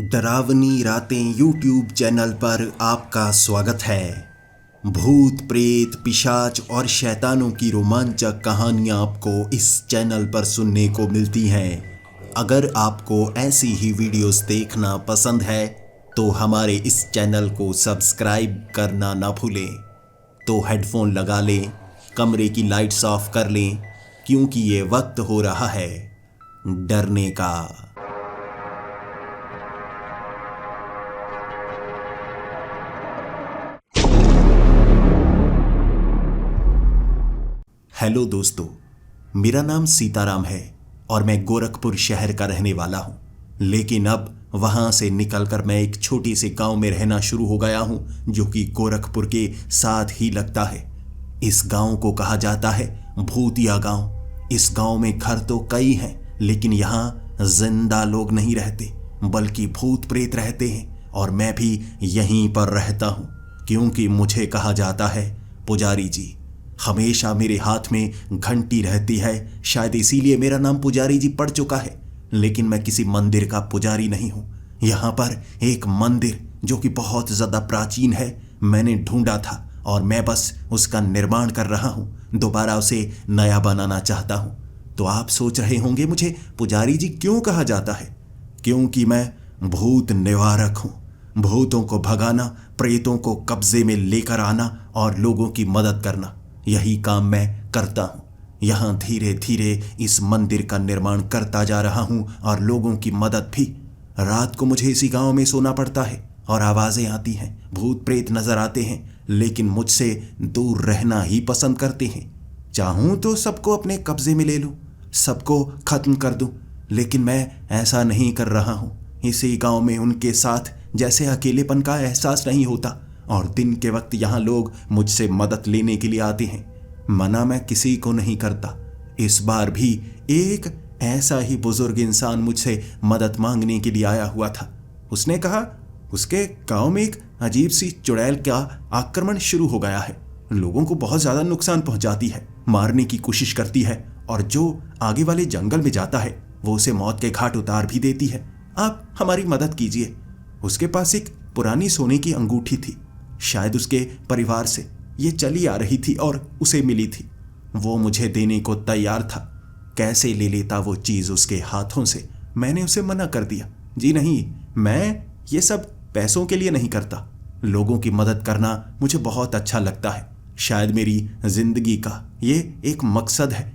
डरावनी रातें YouTube channel पर आपका स्वागत है। भूत प्रेत पिशाच और शैतानों की रोमांचक कहानियां आपको इस चैनल पर सुनने को मिलती हैं। अगर आपको ऐसी ही वीडियोस देखना पसंद है तो हमारे इस चैनल को सब्सक्राइब करना ना भूलें। तो हेडफोन लगा लें, कमरे की लाइट्स ऑफ कर लें, क्योंकि ये वक्त हो रहा है डरने का। हेलो दोस्तों, मेरा नाम सीताराम है और मैं गोरखपुर शहर का रहने वाला हूं। लेकिन अब वहां से निकलकर मैं एक छोटे से गांव में रहना शुरू हो गया हूं जो कि गोरखपुर के साथ ही लगता है। इस गांव को कहा जाता है भूतिया गांव। इस गांव में घर तो कई हैं, लेकिन यहां जिंदा लोग नहीं रहते बल्कि भूत प्रेत रहते हैं। और मैं भी यहीं पर रहता हूं क्योंकि मुझे कहा जाता है पुजारी जी। हमेशा मेरे हाथ में घंटी रहती है, शायद इसीलिए मेरा नाम पुजारी जी पड़ चुका है। लेकिन मैं किसी मंदिर का पुजारी नहीं हूं। यहां पर एक मंदिर जो कि बहुत ज्यादा प्राचीन है, मैंने ढूंढा था और मैं बस उसका निर्माण कर रहा हूं। दोबारा उसे नया बनाना चाहता हूं। तो आप सोच रहे होंगे मुझे पुजारी जी क्यों कहा जाता है? क्योंकि मैं भूत निवारक हूं। भूतों को भगाना, प्रेतों को कब्जे में लेकर आना और लोगों की मदद करना, यही काम मैं करता हूं। यहां धीरे धीरे इस मंदिर का निर्माण करता जा रहा हूं और लोगों की मदद भी। रात को मुझे इसी गांव में सोना पड़ता है और आवाजें आती हैं, भूत प्रेत नजर आते हैं, लेकिन मुझसे दूर रहना ही पसंद करते हैं। चाहूं तो सबको अपने कब्जे में ले लूं, सबको खत्म कर दूं, लेकिन मैं ऐसा नहीं कर रहा हूं। इसी गांव में उनके साथ जैसे अकेलेपन का एहसास नहीं होता और दिन के वक्त यहाँ लोग मुझसे मदद लेने के लिए आते हैं। मना मैं किसी को नहीं करता। इस बार भी एक ऐसा ही बुजुर्ग इंसान मुझसे मदद मांगने के लिए आया हुआ था। उसने कहा उसके गांव में एक अजीब सी चुड़ैल का आक्रमण शुरू हो गया है। लोगों को बहुत ज्यादा नुकसान पहुंचाती है, मारने की कोशिश करती है और जो आगे वाले जंगल में जाता है वो उसे मौत के घाट उतार भी देती है। आप हमारी मदद कीजिए। उसके पास एक पुरानी सोने की अंगूठी थी, शायद उसके परिवार से ये चली आ रही थी और उसे मिली थी। वो मुझे देने को तैयार था। कैसे ले लेता वो चीज उसके हाथों से? मैंने उसे मना कर दिया। जी नहीं, मैं ये सब पैसों के लिए नहीं करता। लोगों की मदद करना मुझे बहुत अच्छा लगता है। शायद मेरी जिंदगी का ये एक मकसद है,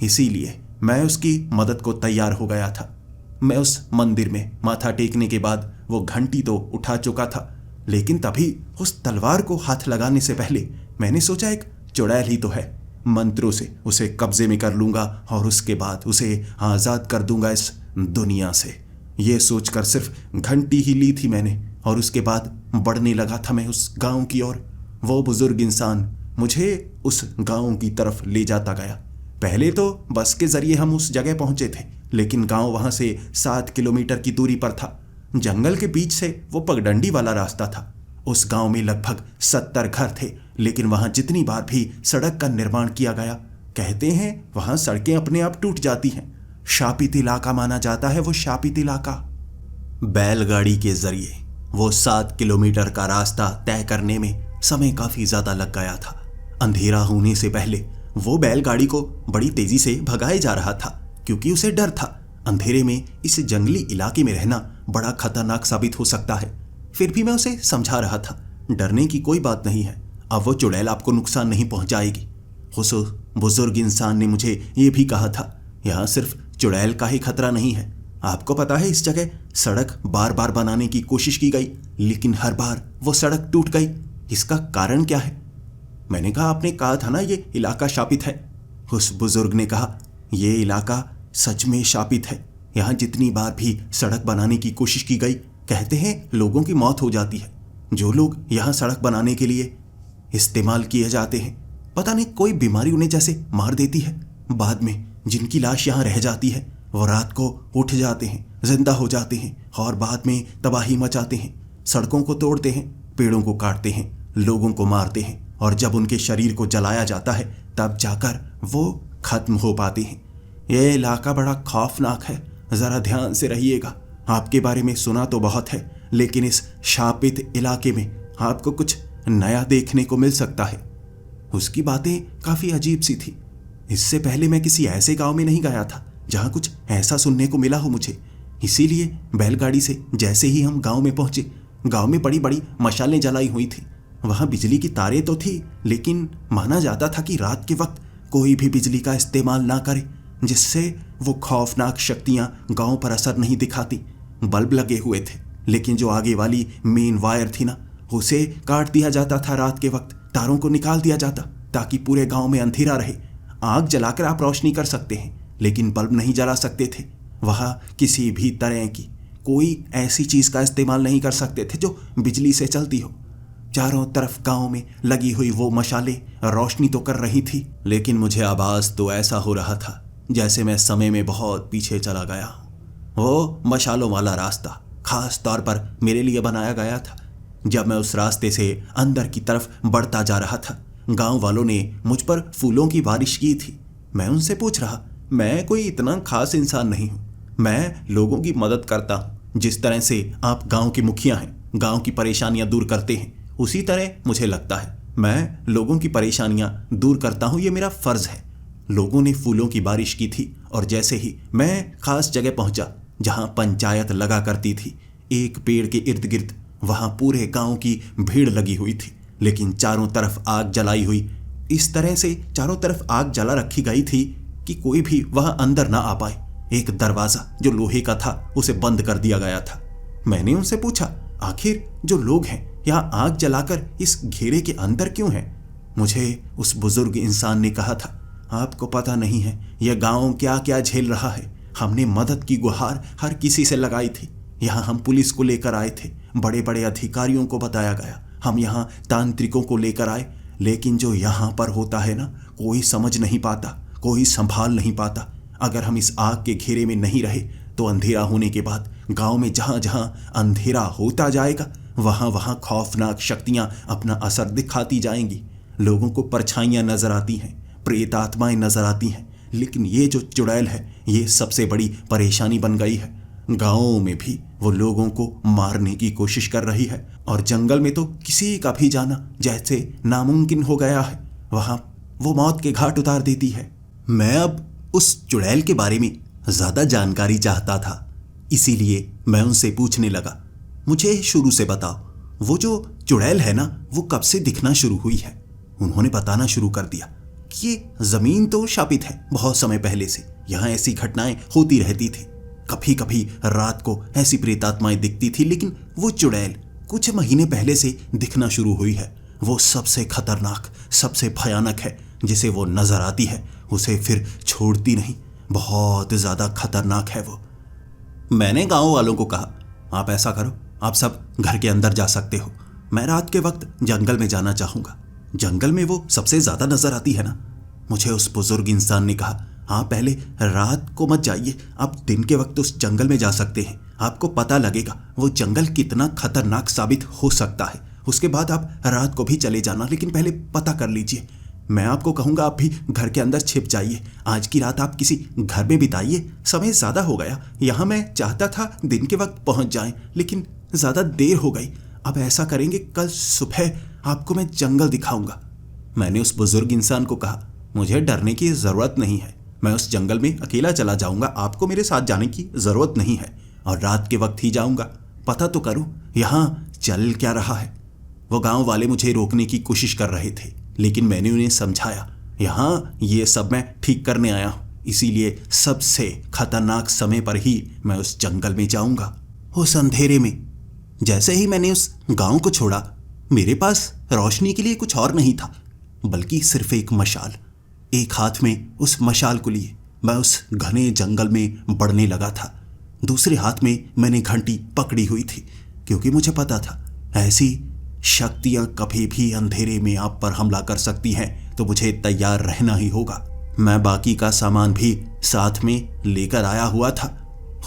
इसीलिए मैं उसकी मदद को तैयार हो गया था। मैं उस मंदिर में माथा टेकने के बाद वो घंटी तो उठा चुका था, लेकिन तभी उस तलवार को हाथ लगाने से पहले मैंने सोचा एक चुड़ैल ही तो है, मंत्रों से उसे कब्जे में कर लूंगा और उसके बाद उसे आजाद कर दूंगा इस दुनिया से। ये सोचकर सिर्फ घंटी ही ली थी मैंने और उसके बाद बढ़ने लगा था मैं उस गांव की ओर। वो बुजुर्ग इंसान मुझे उस गांव की तरफ ले जाता गया। पहले तो बस के जरिए हम उस जगह पहुंचे थे, लेकिन गांव वहां से 7 किलोमीटर की दूरी पर था। जंगल के बीच से वो पगडंडी वाला रास्ता था। उस गांव में लगभग 70 घर थे, लेकिन वहां जितनी बार भी सड़क का निर्माण किया गया, कहते हैं वहां सड़कें अपने आप टूट जाती हैं। शापित इलाका माना जाता है वो, शापित इलाका। बैलगाड़ी के जरिए वो 7 किलोमीटर का रास्ता तय करने में समय काफी ज्यादा लग गया था। अंधेरा होने से पहले वो बैलगाड़ी को बड़ी तेजी से भगाए जा रहा था, क्योंकि उसे डर था अंधेरे में इस जंगली इलाके में रहना बड़ा खतरनाक साबित हो सकता है। फिर भी मैं उसे समझा रहा था, डरने की कोई बात नहीं है, अब वो चुड़ैल आपको नुकसान नहीं पहुंचाएगी। उस बुजुर्ग इंसान ने मुझे ये भी कहा था, यहाँ सिर्फ चुड़ैल का ही खतरा नहीं है। आपको पता है इस जगह सड़क बार बार बनाने की कोशिश की गई, लेकिन हर बार वो सड़क टूट गई। इसका कारण क्या है? मैंने कहा आपने कहा था ना ये इलाका शापित है। उस बुजुर्ग ने कहा ये इलाका सच में शापित है। यहाँ जितनी बार भी सड़क बनाने की कोशिश की गई, कहते हैं लोगों की मौत हो जाती है। जो लोग यहाँ सड़क बनाने के लिए इस्तेमाल किए जाते हैं, पता नहीं कोई बीमारी उन्हें जैसे मार देती है। बाद में जिनकी लाश यहाँ रह जाती है वो रात को उठ जाते हैं, जिंदा हो जाते हैं और बाद में तबाही मचाते हैं। सड़कों को तोड़ते हैं, पेड़ों को काटते हैं, लोगों को मारते हैं और जब उनके शरीर को जलाया जाता है तब जाकर वो खत्म हो पाते हैं। यह इलाका बड़ा खौफनाक है, जरा ध्यान से रहिएगा। आपके बारे में सुना तो बहुत है, लेकिन इस शापित इलाके में आपको कुछ नया देखने को मिल सकता है। उसकी बातें काफी अजीब सी थी। इससे पहले मैं किसी ऐसे गांव में नहीं गया था जहां कुछ ऐसा सुनने को मिला हो मुझे। इसीलिए बैलगाड़ी से जैसे ही हम गांव में पहुंचे, गांव में बड़ी बड़ी मशालें जलाई हुई थी। वहां बिजली की तारें तो थी, लेकिन माना जाता था कि रात के वक्त कोई भी बिजली का इस्तेमाल ना करे, जिससे वो खौफनाक शक्तियां गांव पर असर नहीं दिखाती। बल्ब लगे हुए थे, लेकिन जो आगे वाली मेन वायर थी ना, उसे काट दिया जाता था रात के वक्त। तारों को निकाल दिया जाता ताकि पूरे गांव में अंधेरा रहे। आग जलाकर आप रोशनी कर सकते हैं, लेकिन बल्ब नहीं जला सकते थे। वहां किसी भी तरह की कोई ऐसी चीज का इस्तेमाल नहीं कर सकते थे जो बिजली से चलती हो। चारों तरफ गांव में लगी हुई वो मशालें रोशनी तो कर रही थी, लेकिन मुझे आभास तो ऐसा हो रहा था जैसे मैं समय में बहुत पीछे चला गया हूं। वो मशालों वाला रास्ता खास तौर पर मेरे लिए बनाया गया था। जब मैं उस रास्ते से अंदर की तरफ बढ़ता जा रहा था, गांव वालों ने मुझ पर फूलों की बारिश की थी। मैं उनसे पूछ रहा, मैं कोई इतना खास इंसान नहीं हूं, मैं लोगों की मदद करता हूं। जिस तरह से आप गांव के मुखिया हैं, गांव की परेशानियां दूर करते हैं, उसी तरह मुझे लगता है मैं लोगों की परेशानियां दूर करता हूं। ये मेरा फर्ज है। लोगों ने फूलों की बारिश की थी और जैसे ही मैं खास जगह पहुंचा जहां पंचायत लगा करती थी, एक पेड़ के इर्द गिर्द वहां पूरे गांव की भीड़ लगी हुई थी, लेकिन चारों तरफ आग जलाई हुई। इस तरह से चारों तरफ आग जला रखी गई थी कि कोई भी वहां अंदर ना आ पाए। एक दरवाजा जो लोहे का था उसे बंद कर दिया गया था। मैंने उनसे पूछा, आखिर जो लोग हैं यहाँ आग जलाकर इस घेरे के अंदर क्यों हैं? मुझे उस बुजुर्ग इंसान ने कहा था, आपको पता नहीं है यह गांव क्या क्या झेल रहा है। हमने मदद की गुहार हर किसी से लगाई थी। यहाँ हम पुलिस को लेकर आए थे, बड़े बड़े अधिकारियों को बताया गया, हम यहाँ तांत्रिकों को लेकर आए, लेकिन जो यहाँ पर होता है ना, कोई समझ नहीं पाता, कोई संभाल नहीं पाता। अगर हम इस आग के घेरे में नहीं रहे तो अंधेरा होने के बाद गांव में जहां जहां अंधेरा होता जाएगा, वहां वहां खौफनाक शक्तियां अपना असर दिखाती जाएंगी। लोगों को परछाइयां नजर आती हैं, प्रेत आत्माएं नजर आती हैं, लेकिन ये जो चुड़ैल है ये सबसे बड़ी परेशानी बन गई है। गांवों में भी वो लोगों को मारने की कोशिश कर रही है और जंगल में तो किसी का भी जाना जैसे नामुमकिन हो गया है। वहां वो मौत के घाट उतार देती है। मैं अब उस चुड़ैल के बारे में ज्यादा जानकारी चाहता था, इसीलिए मैं उनसे पूछने लगा, मुझे शुरू से बताओ, वो जो चुड़ैल है ना, वो कब से दिखना शुरू हुई है? उन्होंने बताना शुरू कर दिया कि ये जमीन तो शापित है, बहुत समय पहले से यहाँ ऐसी घटनाएं होती रहती थी। कभी कभी रात को ऐसी प्रेतात्माएं दिखती थी, लेकिन वो चुड़ैल कुछ महीने पहले से दिखना शुरू हुई है। वो सबसे खतरनाक, सबसे भयानक है। जिसे वो नजर आती है उसे फिर छोड़ती नहीं, बहुत ज्यादा खतरनाक है वो। मैंने गांव वालों को कहा, आप ऐसा करो, आप सब घर के अंदर जा सकते हो, मैं रात के वक्त जंगल में जाना चाहूंगा। जंगल में वो सबसे ज्यादा नजर आती है ना। मुझे उस बुजुर्ग इंसान ने कहा, हाँ पहले रात को मत जाइए, आप दिन के वक्त उस जंगल में जा सकते हैं, आपको पता लगेगा वो जंगल कितना खतरनाक साबित हो सकता है। उसके बाद आप रात को भी चले जाना, लेकिन पहले पता कर लीजिए। मैं आपको कहूँगा आप भी घर के अंदर छिप जाइए, आज की रात आप किसी घर में बिताइए। समय ज़्यादा हो गया, यहाँ मैं चाहता था दिन के वक्त पहुँच जाएं, लेकिन ज़्यादा देर हो गई। अब ऐसा करेंगे, कल सुबह आपको मैं जंगल दिखाऊंगा। मैंने उस बुजुर्ग इंसान को कहा, मुझे डरने की ज़रूरत नहीं है, मैं उस जंगल में अकेला चला जाऊंगा, आपको मेरे साथ जाने की ज़रूरत नहीं है, और रात के वक्त ही जाऊंगा। पता तो करूं यहाँ चल क्या रहा है। वो गांव वाले मुझे रोकने की कोशिश कर रहे थे, लेकिन मैंने उन्हें समझाया, यहाँ ये सब मैं ठीक करने आया हूँ, इसीलिए सबसे खतरनाक समय पर ही मैं उस जंगल में जाऊंगा। उस अंधेरे में जैसे ही मैंने उस गांव को छोड़ा, मेरे पास रोशनी के लिए कुछ और नहीं था, बल्कि सिर्फ एक मशाल। एक हाथ में उस मशाल को लिए मैं उस घने जंगल में बढ़ने लगा था। दूसरे हाथ में मैंने घंटी पकड़ी हुई थी, क्योंकि मुझे पता था ऐसी शक्तियां कभी भी अंधेरे में आप पर हमला कर सकती हैं, तो मुझे तैयार रहना ही होगा। मैं बाकी का सामान भी साथ में लेकर आया हुआ था।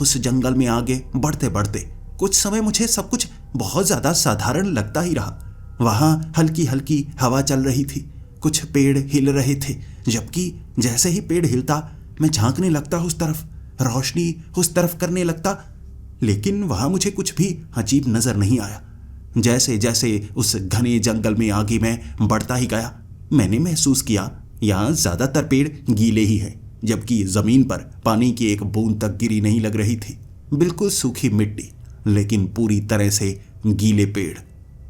उस जंगल में आगे बढ़ते बढ़ते कुछ समय मुझे सब कुछ बहुत ज़्यादा साधारण लगता ही रहा। वहाँ हल्की हल्की हवा चल रही थी, कुछ पेड़ हिल रहे थे, जबकि जैसे ही पेड़ हिलता मैं झांकने लगता उस तरफ, रोशनी उस तरफ करने लगता, लेकिन वहां मुझे कुछ भी अजीब नजर नहीं आया। जैसे जैसे उस घने जंगल में आगे मैं बढ़ता ही गया, मैंने महसूस किया यहाँ ज्यादातर पेड़ गीले ही हैं, जबकि जमीन पर पानी की एक बूंद तक गिरी नहीं लग रही थी। बिल्कुल सूखी मिट्टी, लेकिन पूरी तरह से गीले पेड़।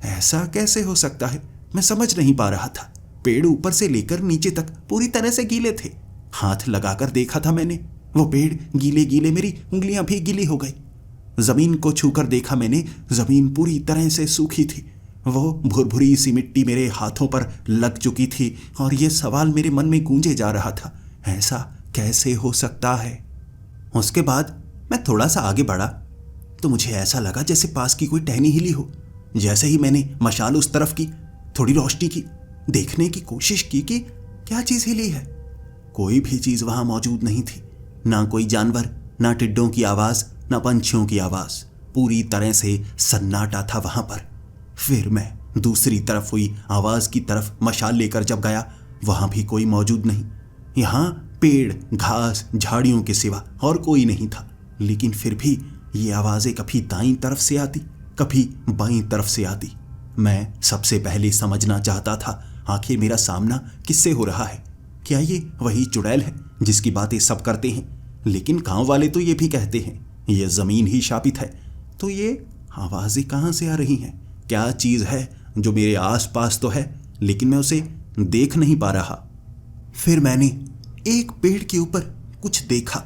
ऐसा कैसे हो सकता है, मैं समझ नहीं पा रहा था। पेड़ ऊपर से लेकर नीचे तक पूरी तरह से गीले थे। हाथ लगाकर देखा था मैंने, वो पेड़ गीले गीले, मेरी उंगलियां भी गीली हो गई। जमीन को छूकर देखा मैंने, जमीन पूरी तरह से सूखी थी। वो भुरभुरी सी मिट्टी मेरे हाथों पर लग चुकी थी और ये सवाल मेरे मन में गूंजे जा रहा था, ऐसा कैसे हो सकता है। उसके बाद मैं थोड़ा सा आगे बढ़ा तो मुझे ऐसा लगा जैसे पास की कोई टहनी हिली हो। जैसे ही मैंने मशाल उस तरफ की, थोड़ी रोशनी की, देखने की कोशिश की कि क्या चीज हिली है। कोई भी चीज वहां मौजूद नहीं थी, ना कोई जानवर, ना टिड्डों की आवाज, ना पंछियों की आवाज। पूरी तरह से सन्नाटा था वहां पर। फिर मैं दूसरी तरफ हुई आवाज की तरफ मशाल लेकर जब गया, वहां भी कोई मौजूद नहीं। यहां पेड़, घास, झाड़ियों के सिवा और कोई नहीं था। लेकिन फिर भी ये आवाजें कभी दाईं तरफ से आती, कभी बाईं तरफ से आती। मैं सबसे पहले समझना चाहता था आखिर मेरा सामना किससे हो रहा है। क्या ये वही चुड़ैल है जिसकी बातें सब करते हैं? लेकिन गांव वाले तो ये भी कहते हैं ये जमीन ही शापित है। तो ये आवाजें कहां से आ रही हैं? क्या चीज है जो मेरे आसपास तो है, लेकिन मैं उसे देख नहीं पा रहा। फिर मैंने एक पेड़ के ऊपर कुछ देखा।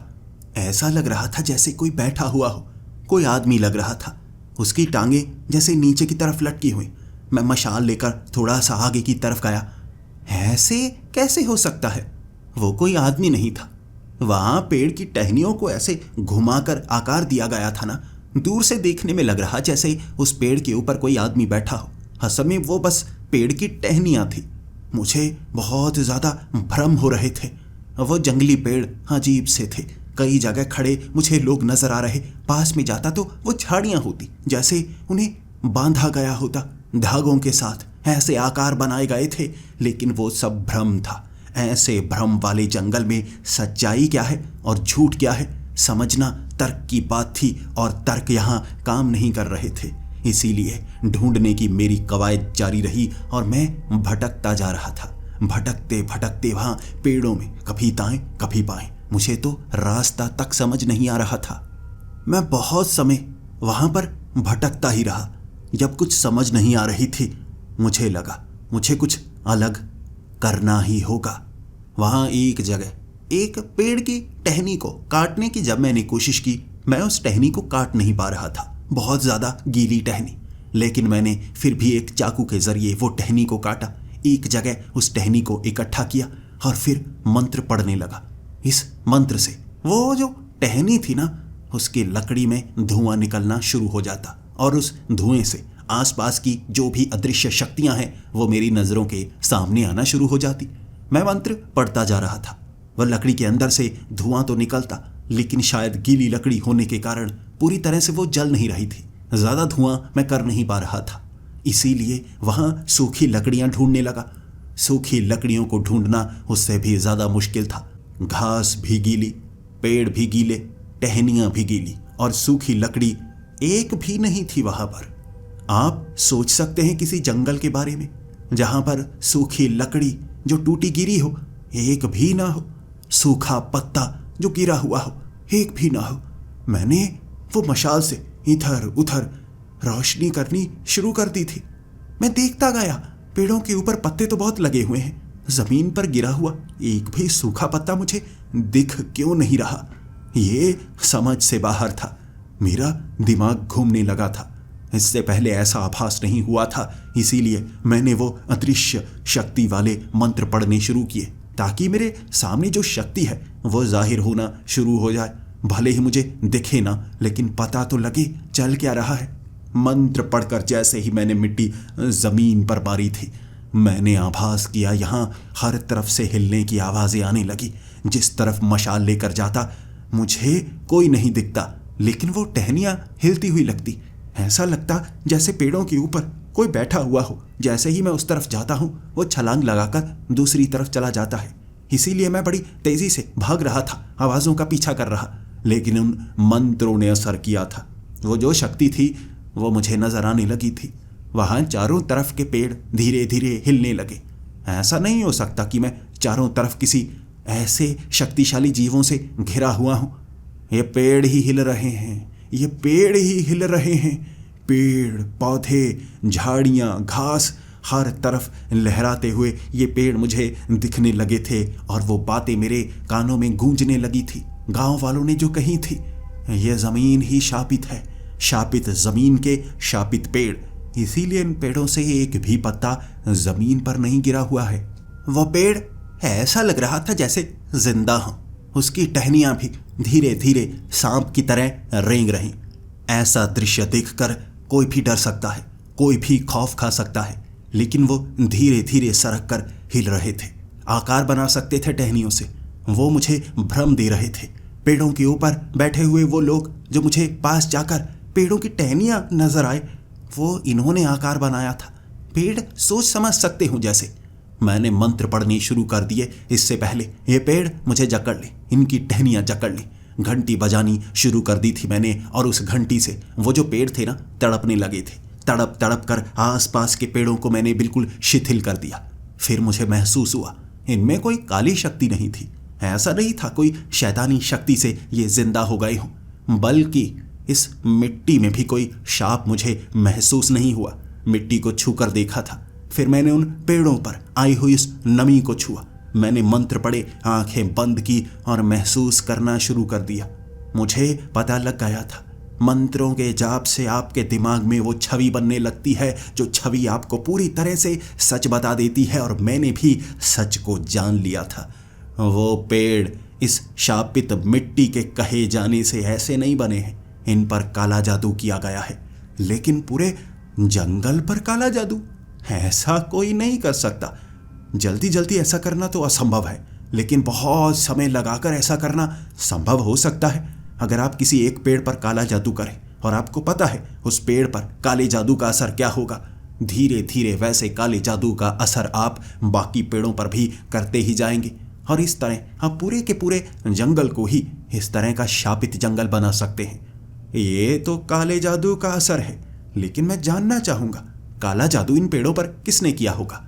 ऐसा लग रहा था जैसे कोई बैठा हुआ हो, कोई आदमी लग रहा था। उसकी टांगे जैसे नीचे की तरफ लटकी हुई। मैं मशाल लेकर थोड़ा सा आगे की तरफ गया। ऐसे कैसे हो सकता है? वो कोई आदमी नहीं था। वहां पेड़ की टहनियों को ऐसे घुमाकर आकार दिया गया था ना, दूर से देखने में लग रहा जैसे उस पेड़ के ऊपर कोई आदमी बैठा हो। असल में वो बस पेड़ की टहनियां थी। मुझे बहुत ज्यादा भ्रम हो रहे थे। वो जंगली पेड़ अजीब से थे। कई जगह खड़े मुझे लोग नजर आ रहे। पास में जाता तो वो झाड़ियां होती, जैसे उन्हें बांधा गया होता धागों के साथ। ऐसे आकार बनाए गए थे, लेकिन वो सब भ्रम था। ऐसे भ्रम वाले जंगल में सच्चाई क्या है और झूठ क्या है समझना तर्क की बात थी, और तर्क यहाँ काम नहीं कर रहे थे। इसीलिए ढूंढने की मेरी कवायद जारी रही और मैं भटकता जा रहा था। भटकते भटकते वहां पेड़ों में कभी दाएं कभी बाएं, मुझे तो रास्ता तक समझ नहीं आ रहा था। मैं बहुत समय वहां पर भटकता ही रहा। जब कुछ समझ नहीं आ रही थी, मुझे लगा मुझे कुछ अलग करना ही होगा। वहां एक जगह एक पेड़ की टहनी को काटने की जब मैंने कोशिश की, मैं उस टहनी को काट नहीं पा रहा था। बहुत ज्यादा गीली टहनी, लेकिन मैंने फिर भी एक चाकू के जरिए वो टहनी को काटा। एक जगह उस टहनी को इकट्ठा किया और फिर मंत्र पढ़ने लगा। इस मंत्र से वो जो टहनी थी ना, उसकी लकड़ी में धुआं निकलना शुरू हो जाता और उस धुएं से आसपास की जो भी अदृश्य शक्तियां हैं वो मेरी नजरों के सामने आना शुरू हो जाती। मैं मंत्र पढ़ता जा रहा था। वह लकड़ी के अंदर से धुआं तो निकलता, लेकिन शायद गीली लकड़ी होने के कारण पूरी तरह से वो जल नहीं रही थी। ज्यादा धुआं मैं कर नहीं पा रहा था, इसीलिए वहां सूखी लकड़ियां ढूंढने लगा। सूखी लकड़ियों को ढूंढना उससे भी ज्यादा मुश्किल था। घास भी गीली, पेड़ भी गीले, टहनियां भी गीली और सूखी लकड़ी एक भी नहीं थी वहां पर। आप सोच सकते हैं किसी जंगल के बारे में जहां पर सूखी लकड़ी जो टूटी गिरी हो एक भी ना हो, सूखा पत्ता जो गिरा हुआ हो एक भी ना हो। मैंने वो मशाल से इधर उधर रोशनी करनी शुरू कर दी थी। मैं देखता गया, पेड़ों के ऊपर पत्ते तो बहुत लगे हुए हैं, जमीन पर गिरा हुआ एक भी सूखा पत्ता मुझे दिख क्यों नहीं रहा। ये समझ से बाहर था। मेरा दिमाग घूमने लगा था। इससे पहले ऐसा आभास नहीं हुआ था, इसीलिए मैंने वो अदृश्य शक्ति वाले मंत्र पढ़ने शुरू किए ताकि मेरे सामने जो शक्ति है वो जाहिर होना शुरू हो जाए। भले ही मुझे दिखे ना, लेकिन पता तो लगे चल क्या रहा है। मंत्र पढ़कर जैसे ही मैंने मिट्टी जमीन पर मारी थी, मैंने आभास किया यहाँ हर तरफ से हिलने की आवाजें आने लगी। जिस तरफ मशाल लेकर जाता मुझे कोई नहीं दिखता, लेकिन वो टहनियां हिलती हुई लगती। ऐसा लगता जैसे पेड़ों के ऊपर कोई बैठा हुआ हो। जैसे ही मैं उस तरफ जाता हूँ वो छलांग लगाकर दूसरी तरफ चला जाता है। इसीलिए मैं बड़ी तेजी से भाग रहा था, आवाजों का पीछा कर रहा, लेकिन उन मंत्रों ने असर किया था। वो जो शक्ति थी वो मुझे नजर आने लगी थी। वहां चारों तरफ के पेड़ धीरे धीरे हिलने लगे। ऐसा नहीं हो सकता कि मैं चारों तरफ किसी ऐसे शक्तिशाली जीवों से घिरा हुआ हूं। ये पेड़ ही हिल रहे हैं, ये पेड़ ही हिल रहे हैं। पेड़ पौधे झाड़ियां घास हर तरफ लहराते हुए ये पेड़ मुझे दिखने लगे थे और वो बातें मेरे कानों में गूंजने लगी थी। गांव वालों ने जो कही थी, ये जमीन ही शापित है, शापित जमीन के शापित पेड़, इसीलिए इन पेड़ों से एक भी पत्ता जमीन पर नहीं गिरा हुआ है। वो पेड़ ऐसा लग रहा था जैसे जिंदा हो, उसकी टहनियां भी धीरे धीरे सांप की तरह रेंग रही। ऐसा दृश्य देखकर कोई भी डर सकता है, कोई भी खौफ खा सकता है, लेकिन वो धीरे धीरे सरक कर हिल रहे थे, आकार बना सकते थे टहनियों से। वो मुझे भ्रम दे रहे थे। पेड़ों के ऊपर बैठे हुए वो लोग जो मुझे पास जाकर पेड़ों की टहनियां नजर आए, वो इन्होंने आकार बनाया था। पेड़ सोच समझ सकते हूं जैसे। मैंने मंत्र पढ़ने शुरू कर दिए इससे पहले ये पेड़ मुझे जकड़ ले, इनकी टहनियां जकड़ ले। घंटी बजानी शुरू कर दी थी मैंने और उस घंटी से वो जो पेड़ थे ना तड़पने लगे थे। तड़प तड़प कर आसपास के पेड़ों को मैंने बिल्कुल शिथिल कर दिया। फिर मुझे महसूस हुआ इनमें कोई काली शक्ति नहीं थी। ऐसा नहीं था कोई शैतानी शक्ति से ये जिंदा हो गए हों, बल्कि इस मिट्टी में भी कोई शाप मुझे महसूस नहीं हुआ। मिट्टी को छूकर देखा था, फिर मैंने उन पेड़ों पर आई हुई इस नमी को छुआ। मैंने मंत्र पढ़े, आंखें बंद की और महसूस करना शुरू कर दिया। मुझे पता लग गया था मंत्रों के जाप से आपके दिमाग में वो छवि बनने लगती है जो छवि आपको पूरी तरह से सच बता देती है, और मैंने भी सच को जान लिया था। वो पेड़ इस शापित मिट्टी के कहे जाने से ऐसे नहीं बने हैं, इन पर काला जादू किया गया है। लेकिन पूरे जंगल पर काला जादू ऐसा कोई नहीं कर सकता। जल्दी जल्दी ऐसा करना तो असंभव है, लेकिन बहुत समय लगाकर ऐसा करना संभव हो सकता है। अगर आप किसी एक पेड़ पर काला जादू करें और आपको पता है उस पेड़ पर काले जादू का असर क्या होगा, धीरे धीरे वैसे काले जादू का असर आप बाकी पेड़ों पर भी करते ही जाएंगे, और इस तरह आप पूरे के पूरे जंगल को ही इस तरह का शापित जंगल बना सकते हैं। ये तो काले जादू का असर है, लेकिन मैं जानना चाहूंगा काला जादू इन पेड़ों पर किसने किया होगा।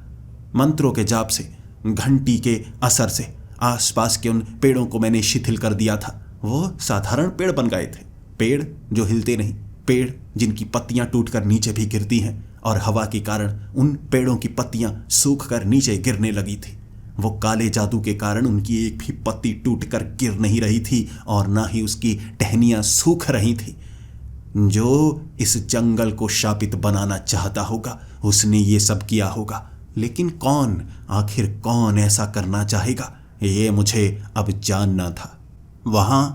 मंत्रों के जाप से, घंटी के असर से आसपास के उन पेड़ों को मैंने शिथिल कर दिया था। वो साधारण पेड़ बन गए थे, पेड़ जो हिलते नहीं, पेड़ जिनकी पत्तियां टूटकर नीचे भी गिरती हैं और हवा के कारण उन पेड़ों की पत्तियां सूख कर नीचे गिरने लगी थी। वो काले जादू के कारण उनकी एक भी पत्ती टूटकर गिर नहीं रही थी और ना ही उसकी टहनियां सूख रही थी। जो इस जंगल को शापित बनाना चाहता होगा उसने ये सब किया होगा, लेकिन कौन, आखिर कौन ऐसा करना चाहेगा, ये मुझे अब जानना था। वहां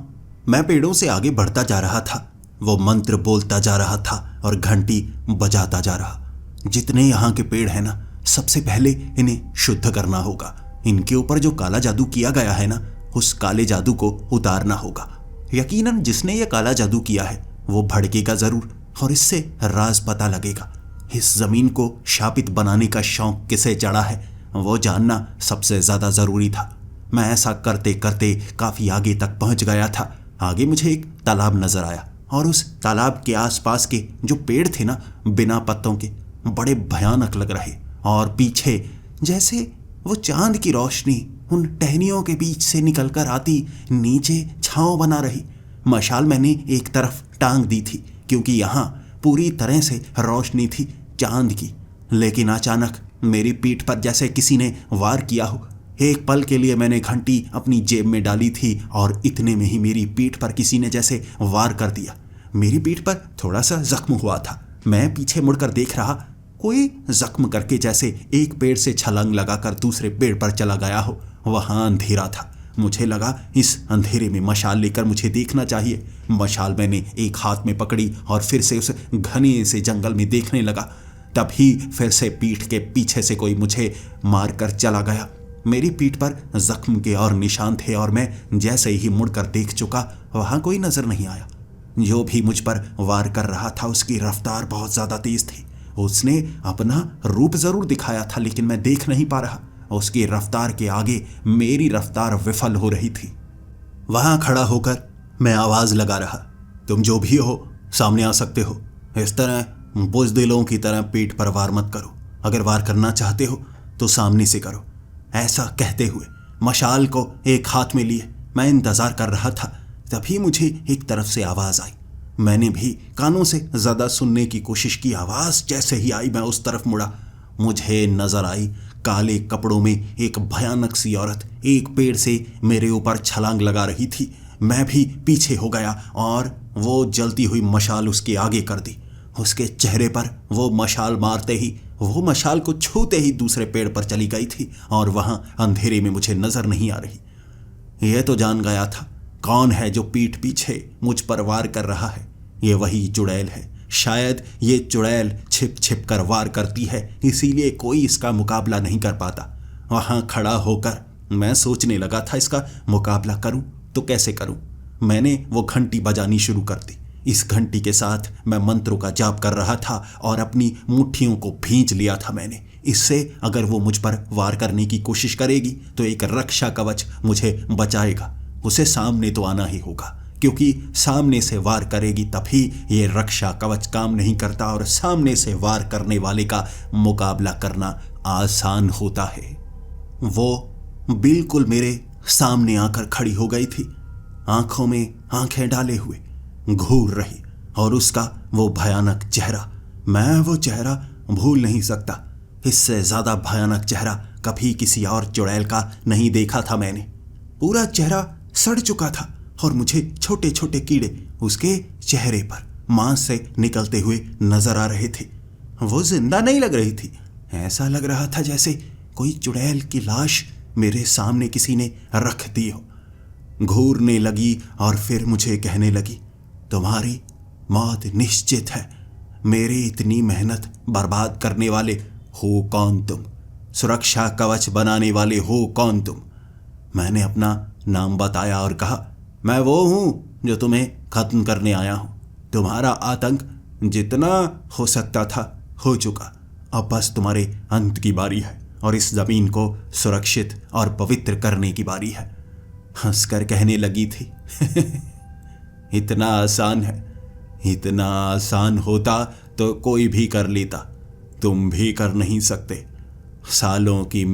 मैं पेड़ों से आगे बढ़ता जा रहा था, वो मंत्र बोलता जा रहा था और घंटी बजाता जा रहा। जितने यहाँ के पेड़ हैं ना, सबसे पहले इन्हें शुद्ध करना होगा। इनके ऊपर जो काला जादू किया गया है ना, उस काले जादू को उतारना होगा। यकीनन जिसने ये काला जादू किया है वो भड़केगा जरूर और इससे राज पता लगेगा। इस जमीन को शापित बनाने का शौक किसे चढ़ा है वो जानना सबसे ज्यादा जरूरी था। मैं ऐसा करते करते काफी आगे तक पहुंच गया था। आगे मुझे एक तालाब नजर आया और उस तालाब के आसपास के जो पेड़ थे ना, बिना पत्तों के, बड़े भयानक लग रहे, और पीछे जैसे वो चांद की रोशनी उन टहनियों के बीच से निकलकर आती नीचे छांव बना रही। मशाल मैंने एक तरफ टांग दी थी क्योंकि यहाँ पूरी तरह से रोशनी थी चांद की, लेकिन अचानक मेरी पीठ पर जैसे किसी ने वार किया हो। एक पल के लिए मैंने घंटी अपनी जेब में डाली थी और इतने में ही मेरी पीठ पर किसी ने जैसे वार कर दिया। मेरी पीठ पर थोड़ा सा जख्म हुआ था। मैं पीछे मुड़कर देख रहा, कोई जख्म करके जैसे एक पेड़ से छलांग लगाकर दूसरे पेड़ पर चला गया हो। वहां अंधेरा था। मुझे लगा इस अंधेरे में मशाल लेकर मुझे देखना चाहिए। मशाल मैंने एक हाथ में पकड़ी और फिर से उस घने से जंगल में देखने लगा। तभी फिर से पीठ के पीछे से कोई मुझे मारकर चला गया। मेरी पीठ पर जख्म के और निशान थे और मैं जैसे ही मुड़कर देख चुका, वहां कोई नजर नहीं आया। जो भी मुझ पर वार कर रहा था उसकी रफ्तार बहुत ज्यादा तेज थी। उसने अपना रूप जरूर दिखाया था, लेकिन मैं देख नहीं पा रहा। उसकी रफ्तार के आगे मेरी रफ्तार विफल हो रही थी। वहां खड़ा होकर मैं आवाज लगा रहा, तुम जो भी हो सामने आ सकते हो। इस तरह बुज़दिलों की तरह पीठ पर वार मत करो। अगर वार करना चाहते हो तो सामने से करो। ऐसा कहते हुए मशाल को एक हाथ में लिए मैं इंतजार कर रहा था। तभी मुझे एक तरफ से आवाज आई। मैंने भी कानों से ज्यादा सुनने की कोशिश की। आवाज जैसे ही आई मैं उस तरफ मुड़ा। मुझे नजर आई काले कपड़ों में एक भयानक सी औरत एक पेड़ से मेरे ऊपर छलांग लगा रही थी। मैं भी पीछे हो गया और वो जलती हुई मशाल उसके आगे कर दी। उसके चेहरे पर वो मशाल मारते ही वो मशाल को छूते ही दूसरे पेड़ पर चली गई थी और वहां अंधेरे में मुझे नजर नहीं आ रही। यह तो जान गया था कौन है जो पीठ पीछे मुझ पर वार कर रहा है। ये वही चुड़ैल है। शायद ये चुड़ैल छिप छिप कर वार करती है, इसीलिए कोई इसका मुकाबला नहीं कर पाता। वहां खड़ा होकर मैं सोचने लगा था इसका मुकाबला करूं तो कैसे करूं। मैंने वो घंटी बजानी शुरू कर दी। इस घंटी के साथ मैं मंत्रों का जाप कर रहा था और अपनी मुट्ठियों को भींच लिया था मैंने। इससे अगर वो मुझ पर वार करने की कोशिश करेगी तो एक रक्षा कवच मुझे बचाएगा। उसे सामने तो आना ही होगा, क्योंकि सामने से वार करेगी तभी ये रक्षा कवच काम नहीं करता और सामने से वार करने वाले का मुकाबला करना आसान होता है। वो बिल्कुल मेरे सामने आकर खड़ी हो गई थी, आंखों में आंखें डाले हुए घूर रही, और उसका वो भयानक चेहरा, मैं वो चेहरा भूल नहीं सकता। इससे ज्यादा भयानक चेहरा कभी किसी और चुड़ैल का नहीं देखा था मैंने। पूरा चेहरा सड़ चुका था और मुझे छोटे छोटे कीड़े उसके चेहरे पर मांस से निकलते हुए नजर आ रहे थे। वो जिंदा नहीं लग रही थी। ऐसा लग रहा था जैसे कोई चुड़ैल की लाश मेरे सामने किसी ने रख दी हो। घूरने लगी और फिर मुझे कहने लगी, तुम्हारी मौत निश्चित है। मेरी इतनी मेहनत बर्बाद करने वाले हो कौन तुम? सुरक्षा कवच बनाने वाले हो कौन तुम? मैंने अपना नाम बताया और कहा, मैं वो हूं जो तुम्हें खत्म करने आया हूं। तुम्हारा आतंक जितना हो सकता था हो चुका। अब बस तुम्हारे अंत की बारी है और इस जमीन को सुरक्षित और पवित्र करने की बारी है। हंसकर कहने लगी थी इतना आसान है। इतना आसान होता तो कोई भी कर लेता, तुम भी कर नहीं सकते। सालों की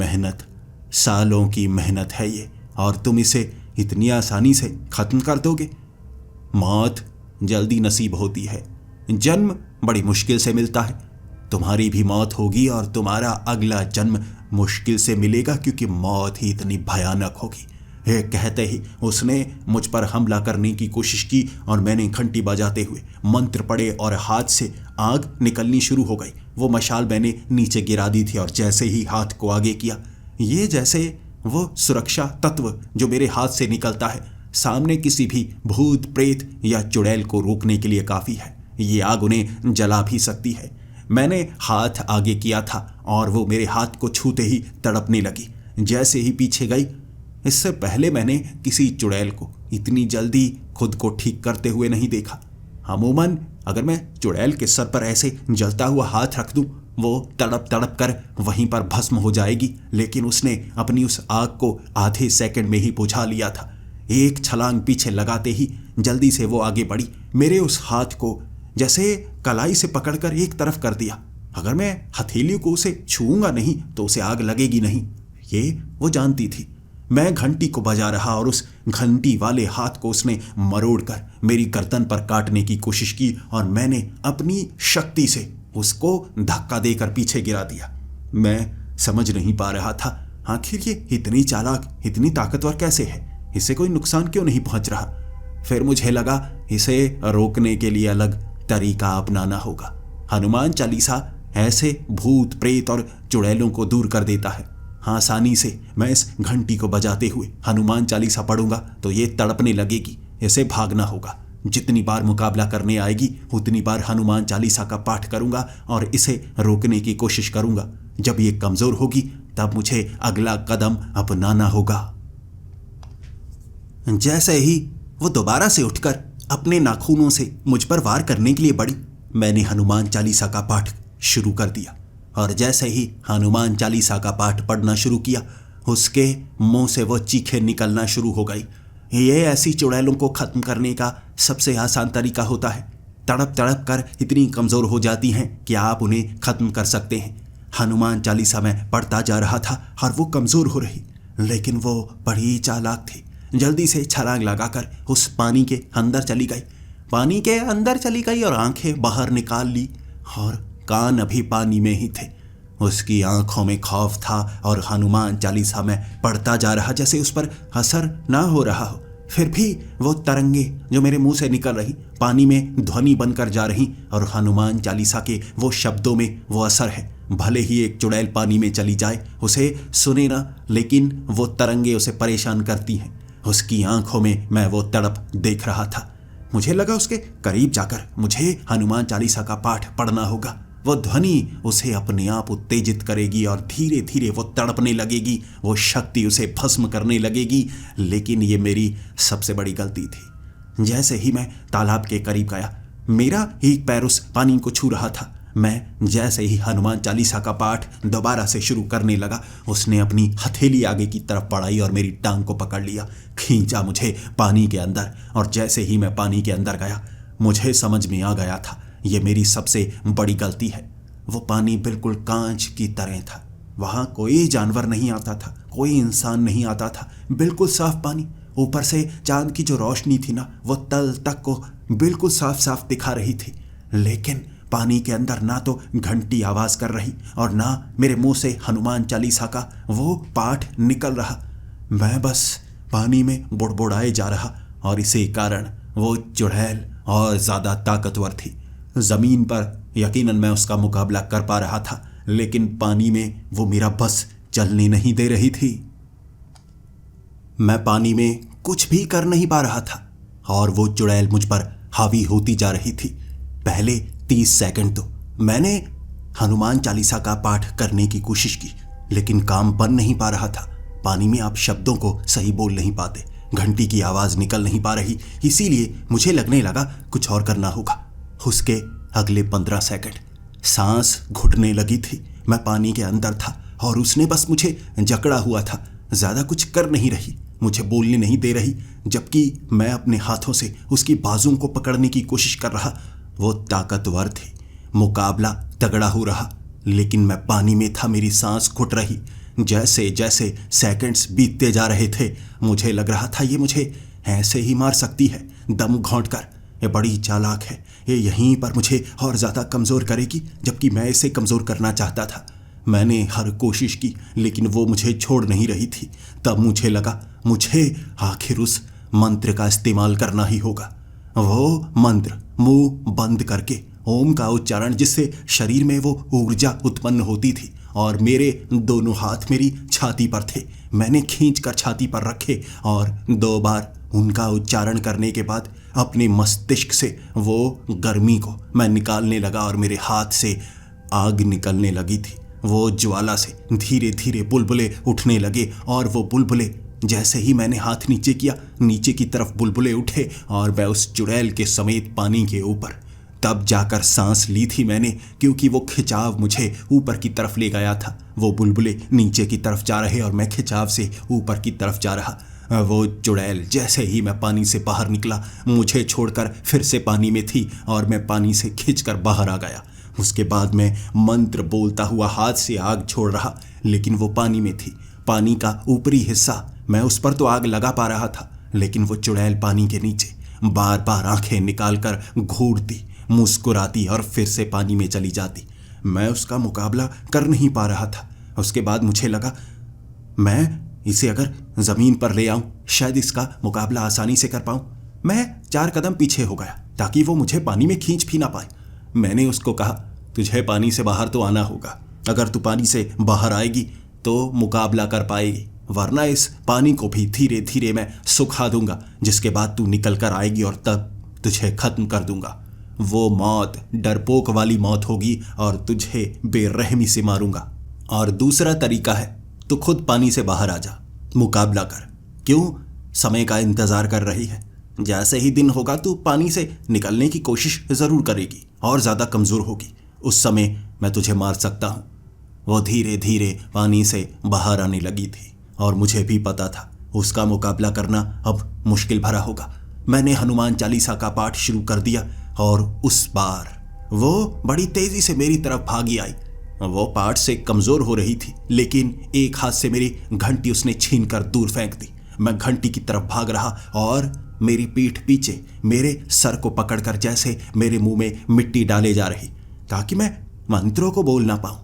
मेहनत है ये, और तुम इसे इतनी आसानी से खत्म कर दोगे। मौत जल्दी नसीब होती है, जन्म बड़ी मुश्किल से मिलता है। तुम्हारी भी मौत होगी और तुम्हारा अगला जन्म मुश्किल से मिलेगा, क्योंकि मौत ही इतनी भयानक होगी। ये कहते ही उसने मुझ पर हमला करने की कोशिश की और मैंने घंटी बजाते हुए मंत्र पढ़े और हाथ से आग निकलनी शुरू हो गई। वो मशाल मैंने नीचे गिरा दी थी और जैसे ही हाथ को आगे किया, ये जैसे वो सुरक्षा तत्व जो मेरे हाथ से निकलता है सामने किसी भी भूत प्रेत या चुड़ैल को रोकने के लिए काफ़ी है। ये आग उन्हें जला भी सकती है। मैंने हाथ आगे किया था और वो मेरे हाथ को छूते ही तड़पने लगी। जैसे ही पीछे गई, इससे पहले मैंने किसी चुड़ैल को इतनी जल्दी खुद को ठीक करते हुए नहीं देखा। अमूमन अगर मैं चुड़ैल के सर पर ऐसे जलता हुआ हाथ रख दूं, वो तड़प तड़प कर वहीं पर भस्म हो जाएगी, लेकिन उसने अपनी उस आग को आधे सेकंड में ही बुझा लिया था। एक छलांग पीछे लगाते ही जल्दी से वो आगे बढ़ी, मेरे उस हाथ को जैसे कलाई से पकड़कर एक तरफ कर दिया। अगर मैं हथेली को उसे छूऊंगा नहीं तो उसे आग लगेगी नहीं, ये वो जानती थी। मैं घंटी को बजा रहा और उस घंटी वाले हाथ को उसने मरोड़कर मेरी गर्दन पर काटने की कोशिश की और मैंने अपनी शक्ति से उसको धक्का देकर पीछे गिरा दिया। मैं समझ नहीं पा रहा था आखिर ये इतनी चालाक, इतनी ताकतवर कैसे है, इसे कोई नुकसान क्यों नहीं पहुंच रहा। फिर मुझे लगा इसे रोकने के लिए अलग तरीका अपनाना होगा। हनुमान चालीसा ऐसे भूत प्रेत और चुड़ैलों को दूर कर देता है। आसानी से मैं इस घंटी को बजाते हुए हनुमान चालीसा पढ़ूंगा तो ये तड़पने लगेगी, इसे भागना होगा। जितनी बार मुकाबला करने आएगी उतनी बार हनुमान चालीसा का पाठ करूंगा और इसे रोकने की कोशिश करूंगा। जब ये कमजोर होगी तब मुझे अगला कदम अपनाना होगा। जैसे ही वो दोबारा से उठकर अपने नाखूनों से मुझ पर वार करने के लिए बढ़ी, मैंने हनुमान चालीसा का पाठ शुरू कर दिया। और जैसे ही हनुमान चालीसा का पाठ पढ़ना शुरू किया, उसके मुंह से वो चीखें निकलना शुरू हो गई। ये ऐसी चुड़ैलों को खत्म करने का सबसे आसान तरीका होता है। तड़प तड़प कर इतनी कमज़ोर हो जाती हैं कि आप उन्हें ख़त्म कर सकते हैं। हनुमान चालीसा में पढ़ता जा रहा था और वो कमज़ोर हो रही, लेकिन वो बड़ी चालाक थी। जल्दी से छलांग लगाकर उस पानी के अंदर चली गई। पानी के अंदर चली गई और आंखें बाहर निकाल ली और कान अभी पानी में ही थे। उसकी आंखों में खौफ था और हनुमान चालीसा में पढ़ता जा रहा जैसे उस पर असर ना हो रहा हो। फिर भी वो तरंगे जो मेरे मुंह से निकल रही पानी में ध्वनि बनकर जा रही और हनुमान चालीसा के वो शब्दों में वो असर है। भले ही एक चुड़ैल पानी में चली जाए उसे सुने ना, लेकिन वो तरंगे उसे परेशान करती हैं। उसकी आंखों में मैं वो तड़प देख रहा था। मुझे लगा उसके करीब जाकर मुझे हनुमान चालीसा का पाठ पढ़ना होगा। वो ध्वनि उसे अपने आप उत्तेजित करेगी और धीरे धीरे वो तड़पने लगेगी, वो शक्ति उसे भस्म करने लगेगी। लेकिन ये मेरी सबसे बड़ी गलती थी। जैसे ही मैं तालाब के करीब गया, मेरा एक पैर उस पानी को छू रहा था। मैं जैसे ही हनुमान चालीसा का पाठ दोबारा से शुरू करने लगा, उसने अपनी हथेली आगे की तरफ बढ़ाई और मेरी टांग को पकड़ लिया, खींचा मुझे पानी के अंदर। और जैसे ही मैं पानी के अंदर गया, मुझे समझ में आ गया था ये मेरी सबसे बड़ी गलती है। वो पानी बिल्कुल कांच की तरह था। वहाँ कोई जानवर नहीं आता था, कोई इंसान नहीं आता था, बिल्कुल साफ पानी। ऊपर से चांद की जो रोशनी थी ना, वो तल तक को बिल्कुल साफ साफ दिखा रही थी। लेकिन पानी के अंदर ना तो घंटी आवाज कर रही और ना मेरे मुंह से हनुमान चालीसा का वो पाठ निकल रहा। मैं बस पानी में बुड़बुड़ाए जा रहा और इसी कारण वो चुड़ैल और ज्यादा ताकतवर थी। जमीन पर यकीनन मैं उसका मुकाबला कर पा रहा था, लेकिन पानी में वो मेरा बस चलने नहीं दे रही थी। मैं पानी में कुछ भी कर नहीं पा रहा था और वो चुड़ैल मुझ पर हावी होती जा रही थी। पहले 30 सेकंड तो मैंने हनुमान चालीसा का पाठ करने की कोशिश की, लेकिन काम बन नहीं पा रहा था। पानी में आप शब्दों को सही बोल नहीं पाते, घंटी की आवाज निकल नहीं पा रही, इसीलिए मुझे लगने लगा कुछ और करना होगा। उसके अगले 15 सेकंड सांस घुटने लगी थी। मैं पानी के अंदर था और उसने बस मुझे जकड़ा हुआ था, ज्यादा कुछ कर नहीं रही, मुझे बोलने नहीं दे रही, जबकि मैं अपने हाथों से उसकी बाजुओं को पकड़ने की कोशिश कर रहा। वो ताकतवर थी, मुकाबला तगड़ा हो रहा, लेकिन मैं पानी में था, मेरी सांस घुट रही। जैसे जैसे सेकंड्स बीतते जा रहे थे, मुझे लग रहा था ये मुझे ऐसे ही मार सकती है, दम घोंट कर। ये बड़ी चालाक है, ये यहीं पर मुझे और ज़्यादा कमज़ोर करेगी, जबकि मैं इसे कमज़ोर करना चाहता था। मैंने हर कोशिश की, लेकिन वो मुझे छोड़ नहीं रही थी। तब मुझे लगा मुझे आखिर उस मंत्र का इस्तेमाल करना ही होगा। वो मंत्र मुंह बंद करके ओम का उच्चारण, जिससे शरीर में वो ऊर्जा उत्पन्न होती थी, और मेरे दोनों हाथ मेरी छाती पर थे। मैंने खींचकर छाती पर रखे और 2 बार उनका उच्चारण करने के बाद अपने मस्तिष्क से वो गर्मी को मैं निकालने लगा और मेरे हाथ से आग निकलने लगी थी। वो ज्वाला से धीरे धीरे बुलबुले उठने लगे और वो बुलबुले, जैसे ही मैंने हाथ नीचे किया, नीचे की तरफ बुलबुले उठे और मैं उस चुड़ैल के समेत पानी के ऊपर। तब जाकर सांस ली थी मैंने, क्योंकि वो खिंचाव मुझे ऊपर की तरफ ले गया था। वो बुलबुले नीचे की तरफ जा रहे और मैं खिंचाव से ऊपर की तरफ जा रहा। वो चुड़ैल जैसे ही मैं पानी से बाहर निकला, मुझे छोड़कर फिर से पानी में थी और मैं पानी से खिंचकर बाहर आ गया। उसके बाद मैं मंत्र बोलता हुआ हाथ से आग छोड़ रहा, लेकिन वो पानी में थी। पानी का ऊपरी हिस्सा, मैं उस पर तो आग लगा पा रहा था, लेकिन वो चुड़ैल पानी के नीचे बार बार आंखें निकालकर घूरती, मुस्कुराती और फिर से पानी में चली जाती। मैं उसका मुकाबला कर नहीं पा रहा था। उसके बाद मुझे लगा मैं इसे अगर ज़मीन पर ले आऊं, शायद इसका मुकाबला आसानी से कर पाऊं। मैं 4 कदम पीछे हो गया ताकि वो मुझे पानी में खींच भी ना पाए। मैंने उसको कहा, तुझे पानी से बाहर तो आना होगा। अगर तू पानी से बाहर आएगी तो मुकाबला कर पाएगी, वरना इस पानी को भी धीरे धीरे मैं सुखा दूंगा, जिसके बाद तू निकल कर आएगी और तब तुझे खत्म कर दूंगा। वो मौत डरपोक वाली मौत होगी और तुझे बेरहमी से मारूंगा। और दूसरा तरीका है, तू खुद पानी से बाहर आ जा, मुकाबला कर। क्यों समय का इंतजार कर रही है? जैसे ही दिन होगा तू पानी से निकलने की कोशिश जरूर करेगी और ज्यादा कमजोर होगी। उस समय मैं तुझे मार सकता हूं। वो धीरे धीरे पानी से बाहर आने लगी थी और मुझे भी पता था उसका मुकाबला करना अब मुश्किल भरा होगा। मैंने हनुमान चालीसा का पाठ शुरू कर दिया। और उस बार वो बड़ी तेजी से मेरी तरफ भागी आई। वो पाठ से कमजोर हो रही थी, लेकिन एक हाथ से मेरी घंटी उसने छीन कर दूर फेंक दी। मैं घंटी की तरफ भाग रहा और मेरी पीठ पीछे मेरे सर को पकड़कर जैसे मेरे मुंह में मिट्टी डाले जा रही, ताकि मैं मंत्रों को बोल ना पाऊं।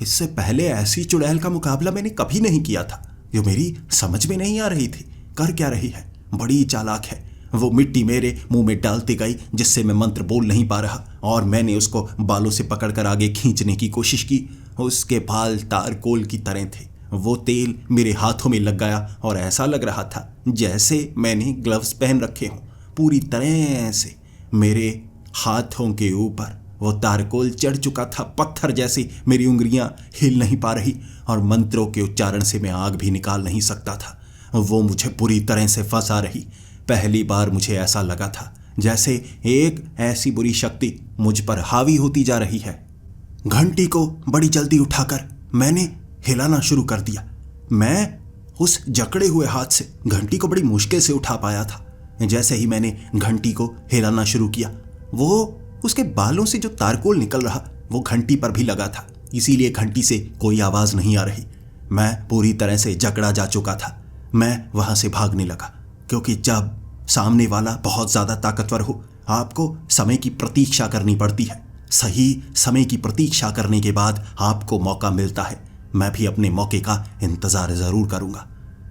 इससे पहले ऐसी चुड़ैल का मुकाबला मैंने कभी नहीं किया था, जो मेरी समझ में नहीं आ रही थी कर क्या रही है। बड़ी चालाक है। वो मिट्टी मेरे मुंह में डालती गई, जिससे मैं मंत्र बोल नहीं पा रहा, और मैंने उसको बालों से पकड़कर आगे खींचने की कोशिश की। उसके बाल तारकोल की तरह थे। वो तेल मेरे हाथों में लग गया और ऐसा लग रहा था जैसे मैंने ग्लव्स पहन रखे हों। पूरी तरह से मेरे हाथों के ऊपर वो तारकोल चढ़ चुका था। पत्थर जैसी मेरी उंगलियां हिल नहीं पा रही और मंत्रों के उच्चारण से मैं आग भी निकाल नहीं सकता था। वो मुझे पूरी तरह से फंसा रही। पहली बार मुझे ऐसा लगा था जैसे एक ऐसी बुरी शक्ति मुझ पर हावी होती जा रही है। घंटी को बड़ी जल्दी उठाकर मैंने हिलाना शुरू कर दिया। मैं उस जकड़े हुए हाथ से घंटी को बड़ी मुश्किल से उठा पाया था। जैसे ही मैंने घंटी को हिलाना शुरू किया, वो उसके बालों से जो तारकोल निकल रहा वो घंटी पर भी लगा था, इसीलिए घंटी से कोई आवाज नहीं आ रही। मैं पूरी तरह से जकड़ा जा चुका था। मैं वहां से भागने लगा, क्योंकि जब सामने वाला बहुत ज्यादा ताकतवर हो, आपको समय की प्रतीक्षा करनी पड़ती है। सही समय की प्रतीक्षा करने के बाद आपको मौका मिलता है। मैं भी अपने मौके का इंतजार जरूर करूंगा।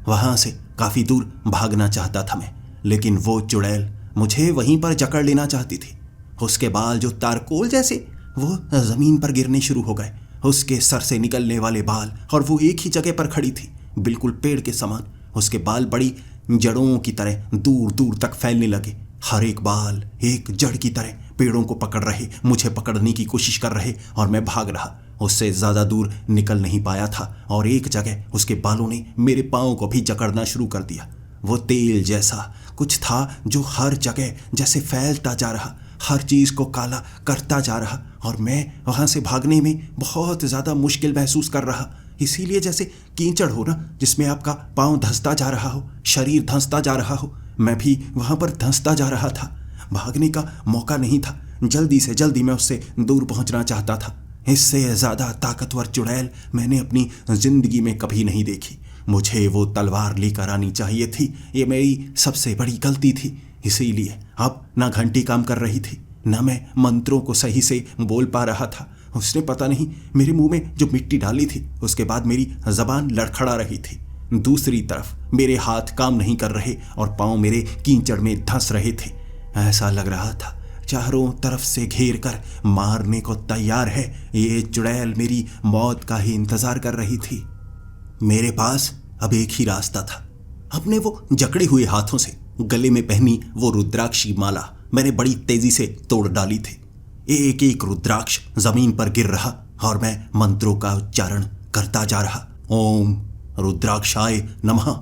वहां से काफी दूर भागना चाहता था मैं, लेकिन वो चुड़ैल मुझे वहीं पर जकड़ लेना चाहती थी। उसके बाल जो तारकोल जैसे वो जमीन पर गिरने शुरू हो गए। उसके सर से निकलने वाले बाल, और वो एक ही जगह पर खड़ी थी, बिल्कुल पेड़ के समान। उसके बाल बड़ी जड़ों की तरह दूर दूर तक फैलने लगे। हर एक बाल एक जड़ की तरह पेड़ों को पकड़ रहे, मुझे पकड़ने की कोशिश कर रहे, और मैं भाग रहा। उससे ज्यादा दूर निकल नहीं पाया था, और एक जगह उसके बालों ने मेरे पांव को भी जकड़ना शुरू कर दिया। वो तेल जैसा कुछ था जो हर जगह जैसे फैलता जा रहा, हर चीज को काला करता जा रहा, और मैं वहां से भागने में बहुत ज्यादा मुश्किल महसूस कर रहा। इसीलिए जैसे कीचड़ हो ना, जिसमें आपका पांव धंसता जा रहा हो, शरीर धंसता जा रहा हो, मैं भी वहां पर धंसता जा रहा था। भागने का मौका नहीं था। जल्दी से जल्दी मैं उससे दूर पहुंचना चाहता था। इससे ज्यादा ताकतवर चुड़ैल मैंने अपनी जिंदगी में कभी नहीं देखी। मुझे वो तलवार लेकर आनी चाहिए थी। ये मेरी सबसे बड़ी गलती थी। इसीलिए अब ना घंटी काम कर रही थी, ना मैं मंत्रों को सही से बोल पा रहा था। उसने पता नहीं मेरे मुंह में जो मिट्टी डाली थी, उसके बाद मेरी जबान लड़खड़ा रही थी। दूसरी तरफ मेरे हाथ काम नहीं कर रहे और पांव मेरे कीचड़ में धंस रहे थे। ऐसा लग रहा था चारों तरफ से घेर कर मारने को तैयार है। ये चुड़ैल मेरी मौत का ही इंतजार कर रही थी। मेरे पास अब एक ही रास्ता था। अपने वो जकड़े हुए हाथों से गले में पहनी वो रुद्राक्षी माला मैंने बड़ी तेजी से तोड़ डाली थी। एक एक रुद्राक्ष जमीन पर गिर रहा और मैं मंत्रों का उच्चारण करता जा रहा। ओम रुद्राक्षाय नमः।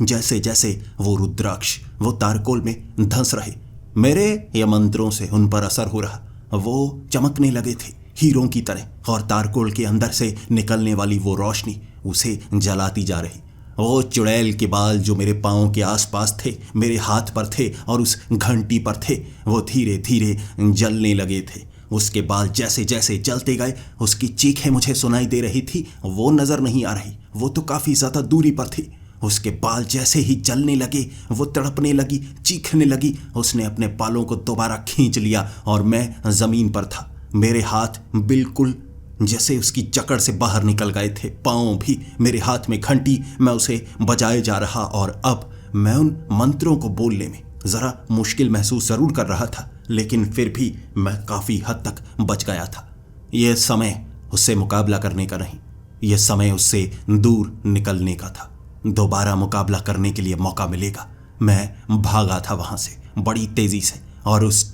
जैसे जैसे वो रुद्राक्ष वो तारकोल में धंस रहे, मेरे ये मंत्रों से उन पर असर हो रहा। वो चमकने लगे थे हीरों की तरह, और तारकोल के अंदर से निकलने वाली वो रोशनी उसे जलाती जा रही। वो चुड़ैल के बाल जो मेरे पाँव के आसपास थे, मेरे हाथ पर थे और उस घंटी पर थे, वो धीरे धीरे जलने लगे थे। उसके बाल जैसे जैसे जलते गए, उसकी चीखें मुझे सुनाई दे रही थी। वो नजर नहीं आ रही, वो तो काफी ज्यादा दूरी पर थी। उसके बाल जैसे ही जलने लगे, वो तड़पने लगी, चीखने लगी। उसने अपने बालों को दोबारा खींच लिया और मैं जमीन पर था। मेरे हाथ बिल्कुल जैसे उसकी जकड़ से बाहर निकल गए थे, पाँव भी। मेरे हाथ में घंटी, मैं उसे बजाए जा रहा, और अब मैं उन मंत्रों को बोलने में जरा मुश्किल महसूस जरूर कर रहा था, लेकिन फिर भी मैं काफी हद तक बच गया था। यह समय उससे मुकाबला करने का नहीं, यह समय उससे दूर निकलने का था। दोबारा मुकाबला करने के लिए मौका मिलेगा। मैं भागा था वहां से बड़ी तेजी से, और उस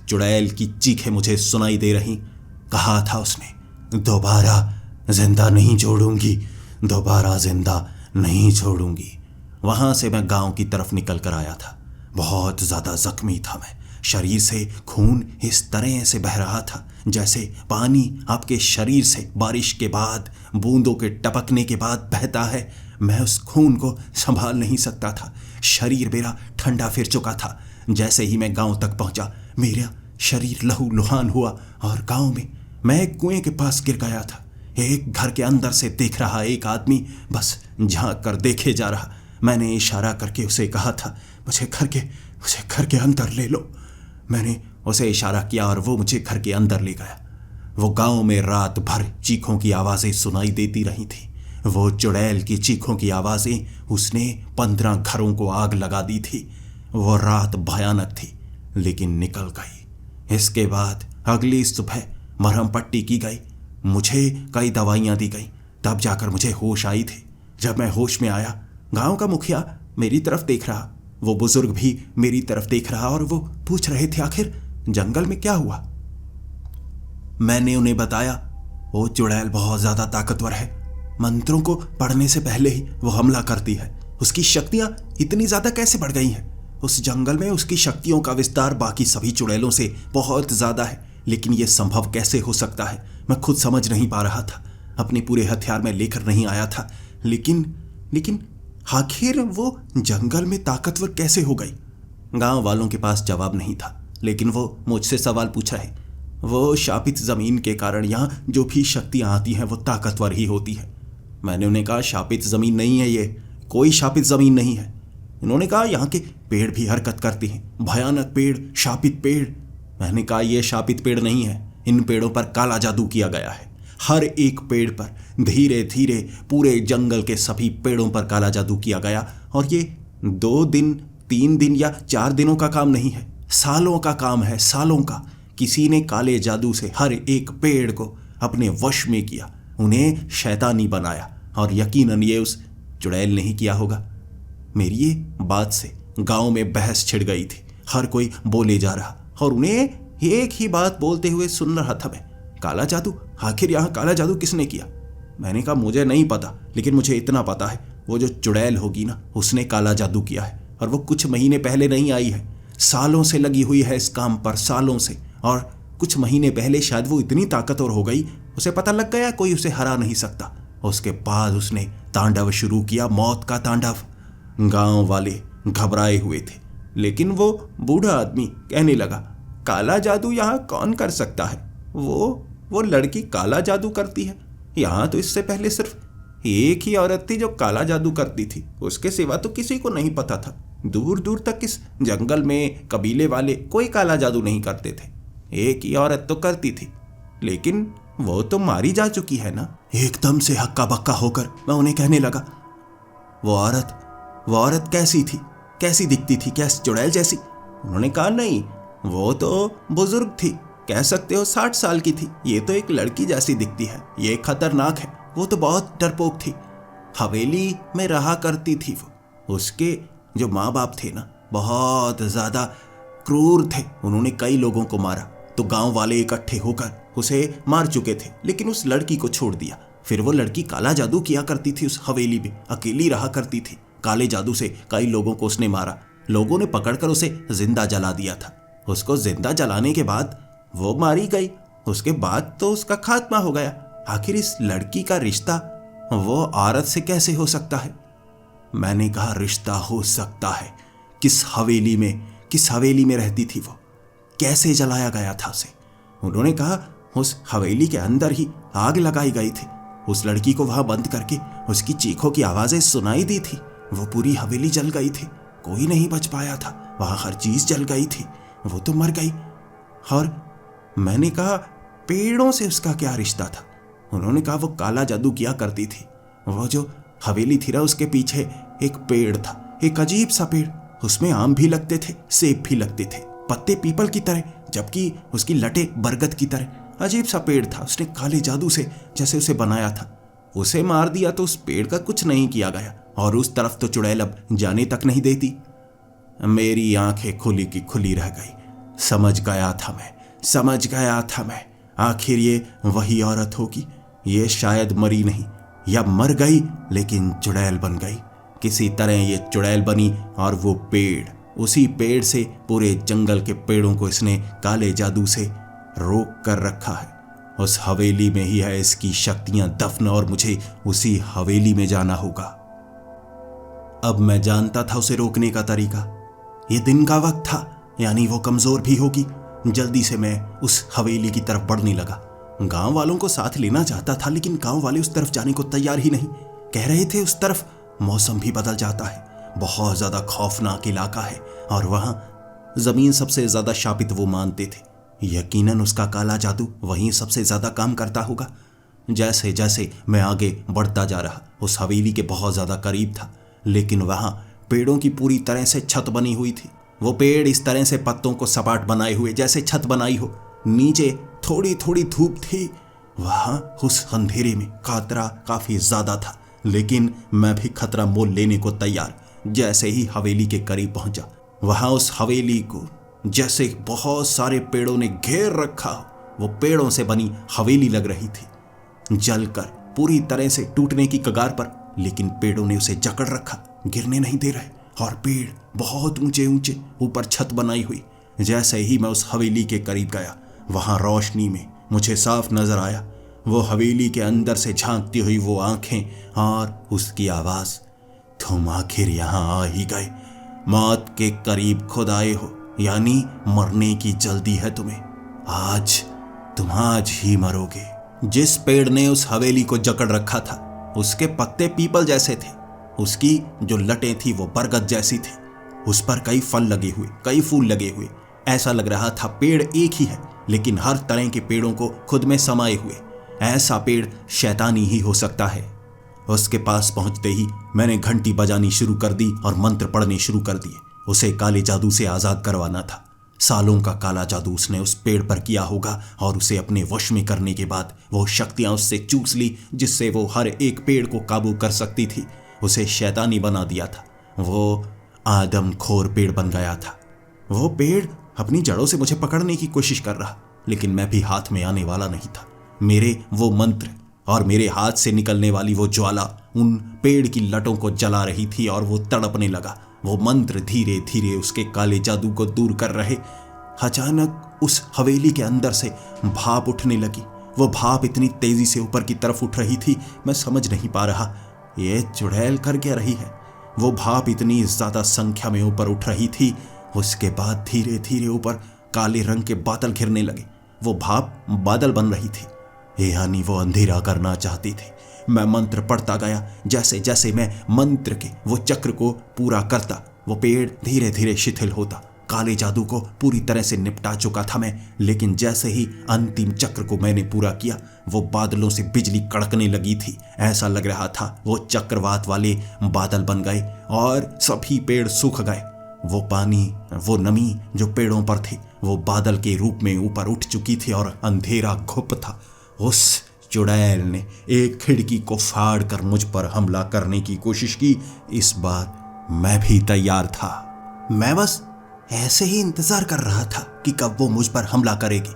चुड़ैल की चीखें मुझे सुनाई दे रही। कहा था उसने, दोबारा जिंदा नहीं छोड़ूंगी, दोबारा जिंदा नहीं छोड़ूंगी। वहां से मैं गांव की तरफ निकल कर आया था। बहुत ज्यादा जख्मी था मैं। शरीर से खून इस तरह से बह रहा था जैसे पानी आपके शरीर से बारिश के बाद बूंदों के टपकने के बाद बहता है। मैं उस खून को संभाल नहीं सकता था। शरीर मेरा ठंडा फिर चुका था। जैसे ही मैं गांव तक पहुंचा मेरा शरीर लहूलुहान हुआ और गांव में मैं एक कुएं के पास गिर गया था। एक घर के अंदर से देख रहा एक आदमी बस झांक कर देखे जा रहा। मैंने इशारा करके उसे कहा था, मुझे घर के अंदर ले लो। मैंने उसे इशारा किया और वो मुझे घर के अंदर ले गया। वो गांव में रात भर चीखों की आवाज़ें सुनाई देती रही थी। वो चुड़ैल की चीखों की आवाज़ें उसने 15 घरों को आग लगा दी थी। वो रात भयानक थी लेकिन निकल गई। इसके बाद अगली सुबह मरहम पट्टी की गई, मुझे कई दवाइयाँ दी गई, तब जाकर मुझे होश आई थी। जब मैं होश में आया गांव का मुखिया मेरी तरफ देख रहा, वो बुजुर्ग भी मेरी तरफ देख रहा और वो पूछ रहे थे आखिर जंगल में क्या हुआ। मैंने उन्हें बताया, वो चुड़ैल बहुत ज्यादा ताकतवर है, मंत्रों को पढ़ने से पहले ही वो हमला करती है। उसकी शक्तियां इतनी ज्यादा कैसे बढ़ गई हैं? उस जंगल में उसकी शक्तियों का विस्तार बाकी सभी चुड़ैलों से बहुत ज्यादा है, लेकिन यह संभव कैसे हो सकता है मैं खुद समझ नहीं पा रहा था। अपने पूरे हथियार में लेकर नहीं आया था, लेकिन आखिर वो जंगल में ताकतवर कैसे हो गई? गांव वालों के पास जवाब नहीं था, लेकिन वो मुझसे सवाल पूछा है। वो शापित जमीन के कारण यहाँ जो भी शक्तियाँ आती हैं वो ताकतवर ही होती है। मैंने उन्हें कहा, शापित जमीन नहीं है, ये कोई शापित जमीन नहीं है। उन्होंने कहा, यहाँ के पेड़ भी हरकत करते हैं, भयानक पेड़, शापित पेड़। मैंने कहा, ये शापित पेड़ नहीं है, इन पेड़ों पर काला जादू किया गया है। हर एक पेड़ पर धीरे धीरे पूरे जंगल के सभी पेड़ों पर काला जादू किया गया। और ये 2 दिन 3 दिन या 4 दिनों का काम नहीं है, सालों का काम है, सालों का। किसी ने काले जादू से हर एक पेड़ को अपने वश में किया, उन्हें शैतानी बनाया, और यकीनन ये उस चुड़ैल ने ही किया होगा। मेरी ये बात से गांव में बहस छिड़ गई थी। हर कोई बोले जा रहा और उन्हें एक ही बात बोलते हुए सुन रहा था मैं। काला जादू, आखिर यहाँ काला जादू किसने किया? मैंने कहा, मुझे नहीं पता, लेकिन मुझे इतना पता है वो जो चुड़ैल होगी ना, उसने काला जादू किया है। और वो कुछ महीने पहले नहीं आई है, सालों से लगी हुई है इस काम पर, सालों से। और कुछ महीने पहले शायद वो इतनी ताकतवर हो गई, उसे पता लग गया कोई उसे हरा नहीं सकता। उसके बाद उसने तांडव शुरू किया, मौत का तांडव। गांव वाले घबराए हुए थे, लेकिन वो बूढ़ा आदमी कहने लगा, काला जादू यहाँ कौन कर सकता है? वो लड़की काला जादू करती है। यहाँ तो इससे पहले सिर्फ एक ही औरत थी जो काला जादू करती थी, उसके सिवा तो किसी को नहीं पता था। दूर दूर तक इस जंगल में कबीले वाले कोई काला जादू नहीं करते थे। एक ही औरत तो करती थी, लेकिन वो तो मारी जा चुकी है ना। एकदम से हक्का बक्का होकर मैं उन्हें कहने लगा, वो औरत कैसी थी, कैसी दिखती थी? क्या चुड़ैल जैसी? उन्होंने कहा, नहीं, वो तो बुजुर्ग थी, कह सकते हो 60 साल की थी। ये तो एक लड़की जैसी दिखती है, ये खतरनाक है। वो तो बहुत डरपोक थी, हवेली में रहा करती थी वो। उसके जो माँ बाप थे ना, बहुत ज्यादा क्रूर थे, उन्होंने कई लोगों को मारा। तो गांव वाले इकट्ठे होकर उसे मार चुके थे, लेकिन उस लड़की को छोड़ दिया। फिर वो लड़की काला जादू किया करती थी, उस हवेली में अकेली रहा करती थी। काले जादू से कई लोगों को उसने मारा, लोगों ने पकड़कर उसे जिंदा जला दिया था। उसको जिंदा जलाने के बाद वो मारी गई, उसके बाद तो उसका खात्मा हो गया। आखिर इस लड़की का रिश्ता वो औरत से कैसे हो सकता है? मैंने कहा, रिश्ता हो सकता है। किस हवेली में रहती थी वो? कैसे जलाया गया था उसे? उन्होंने कहा, उस हवेली के अंदर ही आग लगाई गई थी। उस लड़की को वहां बंद करके उसकी चीखों की आवाजें सुनाई दी थी। वो पूरी हवेली जल गई थी, कोई नहीं बच पाया था, वहां हर चीज जल गई थी, वो तो मर गई। और मैंने कहा, पेड़ों से उसका क्या रिश्ता था? उन्होंने कहा, वो काला जादू किया करती थी। वो जो हवेली थी ना, उसके पीछे एक पेड़ था, एक अजीब सा पेड़। उसमें आम भी लगते थे, सेब भी लगते थे, पत्ते पीपल की तरह, जबकि उसकी लटें बरगद की तरह। अजीब सा पेड़ था, उसने काले जादू से जैसे उसे बनाया था। उसे मार दिया तो उस पेड़ का कुछ नहीं किया गया, और उस तरफ तो चुड़ैल अब जाने तक नहीं देती। मेरी आंखें खुली की खुली रह गई। समझ गया था मैं, आखिर ये वही औरत होगी। ये शायद मरी नहीं, या मर गई लेकिन चुड़ैल बन गई। किसी तरह ये चुड़ैल बनी, और वो पेड़, उसी पेड़ से पूरे जंगल के पेड़ों को इसने काले जादू से रोक कर रखा है। उस हवेली में ही है इसकी शक्तियां दफन, और मुझे उसी हवेली में जाना होगा। अब मैं जानता था उसे रोकने का तरीका। ये दिन का वक्त था, यानी वो कमजोर भी होगी। जल्दी से मैं उस हवेली की तरफ बढ़ने लगा। गांव वालों को साथ लेना चाहता था, लेकिन गांव वाले उस तरफ जाने को तैयार ही नहीं। कह रहे थे उस तरफ मौसम भी बदल जाता है, बहुत ज्यादा खौफनाक इलाका है, और वहां जमीन सबसे ज्यादा शापित वो मानते थे। यकीनन उसका काला जादू वहीं सबसे ज्यादा काम करता होगा। जैसे जैसे मैं आगे बढ़ता जा रहा, उस हवेली के बहुत ज्यादा करीब था, लेकिन वहां पेड़ों की पूरी तरह से छत बनी हुई थी। वो पेड़ इस तरह से पत्तों को सपाट बनाए हुए जैसे छत बनाई हो। नीचे थोड़ी थोड़ी धूप थी। वहां उस अंधेरे में खतरा काफी ज्यादा था, लेकिन मैं भी खतरा मोल लेने को तैयार। जैसे ही हवेली के करीब पहुंचा, वहां उस हवेली को जैसे बहुत सारे पेड़ों ने घेर रखा हो। वो पेड़ों से बनी हवेली लग रही थी, जलकर पूरी तरह से टूटने की कगार पर, लेकिन पेड़ों ने उसे जकड़ रखा, गिरने नहीं दे रहे। और पेड़ बहुत ऊंचे ऊंचे ऊपर छत बनाई हुई। जैसे ही मैं उस हवेली के करीब गया, वहां रोशनी में मुझे साफ नजर आया वो हवेली के अंदर से झांकती हुई वो आंखें और उसकी आवाज, तुम आखिर यहां आ ही गए। मौत के करीब खुद आए हो, यानी मरने की जल्दी है तुम्हें। तुम आज ही मरोगे। जिस पेड़ ने उस हवेली को जकड़ रखा था, उसके पत्ते पीपल जैसे थे। उसकी जो लटें थी वो बरगद जैसी थी। उस पर कई फल लगे हुए, कई फूल लगे हुए। ऐसा लग रहा था पेड़ एक ही है, लेकिन हर तरह के पेड़ों को खुद में समाये हुए। ऐसा पेड़ शैतानी ही हो सकता है। उसके पास पहुंचते ही मैंने घंटी बजानी शुरू कर दी और मंत्र पढ़ने शुरू कर दिए। उसे काले जादू से आजाद करवाना था। सालों का काला जादू उसने उस पेड़ पर किया होगा, और उसे अपने वश में करने के बाद वो शक्तियां उससे चूस ली, जिससे वो हर एक पेड़ को काबू कर सकती थी। उसे शैतानी बना दिया था। वो आदमखोर पेड़ बन गया था। वो पेड़ अपनी जड़ों से मुझे पकड़ने की कोशिश कर रहा, लेकिन मैं भी हाथ में आने वाला नहीं था। मेरे वो मंत्र और मेरे हाथ से निकलने वाली वो ज्वाला उन पेड़ की लटों को जला रही थी, और वो तड़पने लगा। वो मंत्र धीरे धीरे उसके काले जादू को दूर कर रहे। अचानक उस हवेली के अंदर से भाप उठने लगी। वो भाप इतनी तेजी से ऊपर की तरफ उठ रही थी, मैं समझ नहीं पा रहा ये चुड़ैल कर क्या रही है। वो भाप इतनी ज्यादा संख्या में ऊपर उठ रही थी। उसके बाद धीरे धीरे ऊपर काले रंग के बादल घिरने लगे। वो भाप बादल बन रही थी, यानी वो अंधेरा करना चाहती थी। मैं मंत्र पढ़ता गया। जैसे जैसे मैं मंत्र के वो चक्र को पूरा करता, वो पेड़ धीरे धीरे शिथिल होता। काले जादू को पूरी तरह से निपटा चुका था मैं, लेकिन जैसे ही अंतिम चक्र को मैंने पूरा किया, वो बादलों से बिजली कड़कने लगी थी। ऐसा लग रहा था वो चक्रवात वाले बादल बन गए और सभी पेड़ सूख गए। वो पानी, वो नमी जो पेड़ों पर थी, वो बादल के रूप में ऊपर उठ चुकी थी, और अंधेरा घुप था। उस चुड़ैल ने एक खिड़की को फाड़ कर मुझ पर हमला करने की कोशिश की। इस बार मैं भी तैयार था। मैं बस ऐसे ही इंतजार कर रहा था कि कब वो मुझ पर हमला करेगी।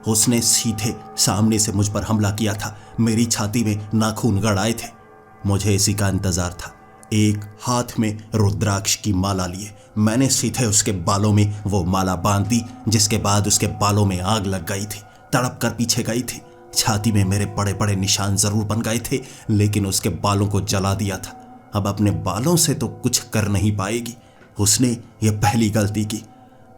उसने सीधे सामने से मुझ पर हमला किया था। मेरी छाती में नाखून गड़ आए थे। मुझे इसी का इंतजार था। एक हाथ में रुद्राक्ष की माला लिए मैंने सीधे उसके बालों में वो माला बांध दी, जिसके बाद उसके बालों में आग लग गई थी, तड़प कर पीछे गई थी। छाती में मेरे बड़े बड़े निशान जरूर बन गए थे, लेकिन उसके बालों को जला दिया था। अब अपने बालों से तो कुछ कर नहीं पाएगी। उसने ये पहली गलती की।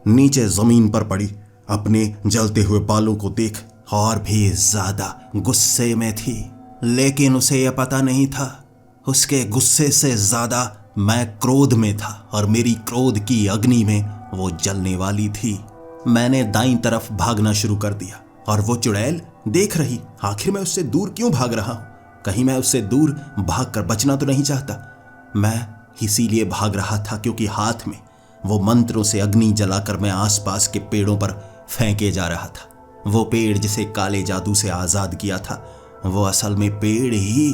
नीचे जमीन पर पड़ी अपने जलते हुए बालों को देख और भी ज्यादा गुस्से में थी, लेकिन उसे यह पता नहीं था उसके गुस्से से ज्यादा मैं क्रोध में था, और मेरी क्रोध की अग्नि में वो जलने वाली थी। मैंने दाईं तरफ भागना शुरू कर दिया, और वो चुड़ैल देख रही। आखिर मैं उससे दूर क्यों भाग रहा हूं? कहीं मैं उससे दूर भागकर बचना तो नहीं चाहता। मैं इसीलिए भाग रहा था क्योंकि हाथ में वो मंत्रों से अग्नि जलाकर मैं आसपास के पेड़ों पर फेंके जा रहा था। वो पेड़ जिसे काले जादू से आजाद किया था, वो असल में पेड़ ही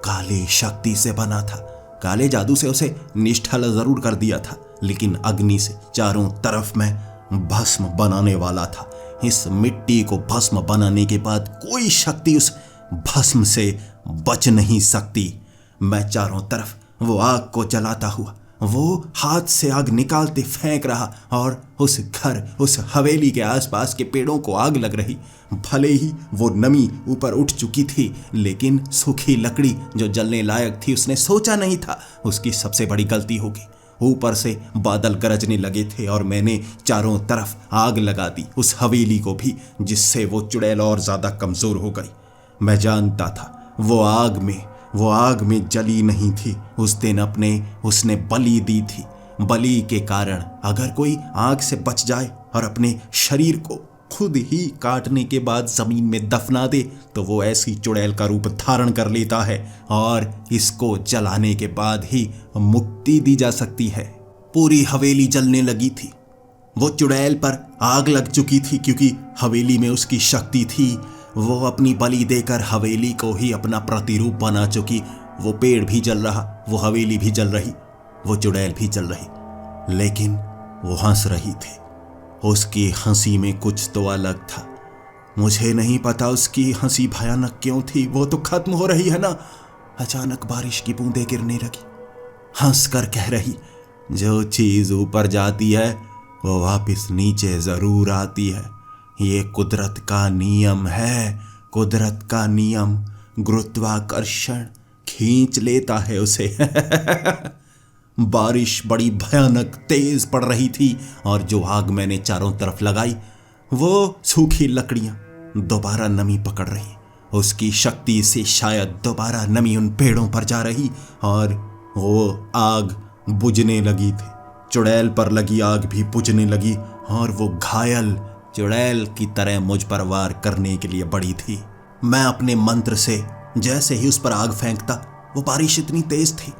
काली शक्ति से बना था। काले जादू से उसे निष्ठल जरूर कर दिया था, लेकिन अग्नि से चारों तरफ मैं भस्म बनाने वाला था। इस मिट्टी को भस्म बनाने के बाद कोई शक्ति उस भस्म से बच नहीं सकती। मैं चारों तरफ वो आग को जलाता हुआ, वो हाथ से आग निकालते फेंक रहा, और उस घर, उस हवेली के आसपास के पेड़ों को आग लग रही। भले ही वो नमी ऊपर उठ चुकी थी, लेकिन सूखी लकड़ी जो जलने लायक थी, उसने सोचा नहीं था उसकी सबसे बड़ी गलती होगी। ऊपर से बादल गरजने लगे थे और मैंने चारों तरफ आग लगा दी, उस हवेली को भी, जिससे वो चुड़ैल और ज्यादा कमजोर हो गई। मैं जानता था वो आग में जली नहीं थी, उस दिन उसने बलि दी थी। बलि के कारण अगर कोई आग से बच जाए और अपने शरीर को खुद ही काटने के बाद जमीन में दफना दे तो वो ऐसी चुड़ैल का रूप धारण कर लेता है और इसको जलाने के बाद ही मुक्ति दी जा सकती है। पूरी हवेली जलने लगी थी। वो चुड़ैल पर आग लग चुकी थी क्योंकि हवेली में उसकी शक्ति थी। वो अपनी बलि देकर हवेली को ही अपना प्रतिरूप बना चुकी। वो पेड़ भी जल रहा, वो हवेली भी जल रही, वो चुड़ैल भी जल रही, लेकिन वो हंस रही थी। उसकी हंसी में कुछ तो अलग था। मुझे नहीं पता उसकी हंसी भयानक क्यों थी। वो तो खत्म हो रही है ना। अचानक बारिश की बूंदें गिरने लगी। हंस कर कह रही, जो चीज ऊपर जाती है वो वापस नीचे जरूर आती है। ये कुदरत का नियम है, कुदरत का नियम। गुरुत्वाकर्षण खींच लेता है उसे। बारिश बड़ी भयानक तेज पड़ रही थी और जो आग मैंने चारों तरफ लगाई वो सूखी लकड़ियां दोबारा नमी पकड़ रही। उसकी शक्ति से शायद दोबारा नमी उन पेड़ों पर जा रही और वो आग बुझने लगी थी। चुड़ैल पर लगी आग भी बुझने लगी और वो घायल चुड़ैल की तरह मुझ पर वार करने के लिए बढ़ी थी। मैं अपने मंत्र से जैसे ही उस पर आग फेंकता, वो बारिश इतनी तेज थी,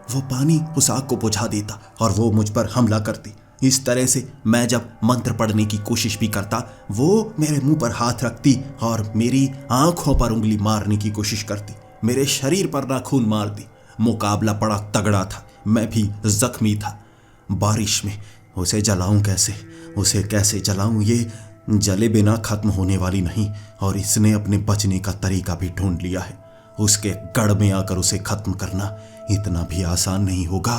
वो पानी उस आग को बुझा देता और वो मुझ पर हमला करती। इस तरह से मैं जब मंत्र पढ़ने की कोशिश भी करता, वो मेरे मुंह पर हाथ रखती और मेरी आंखों पर उंगली मारने की कोशिश करती, मेरे शरीर पर नाखून मारती। मुकाबला बड़ा तगड़ा था, मैं भी जख्मी था। बारिश में उसे जलाऊं कैसे, उसे कैसे जलाऊं? ये जले बिना खत्म होने वाली नहीं और इसने अपने बचने का तरीका भी ढूंढ लिया है। उसके गढ़ में आकर उसे खत्म करना इतना भी आसान नहीं होगा।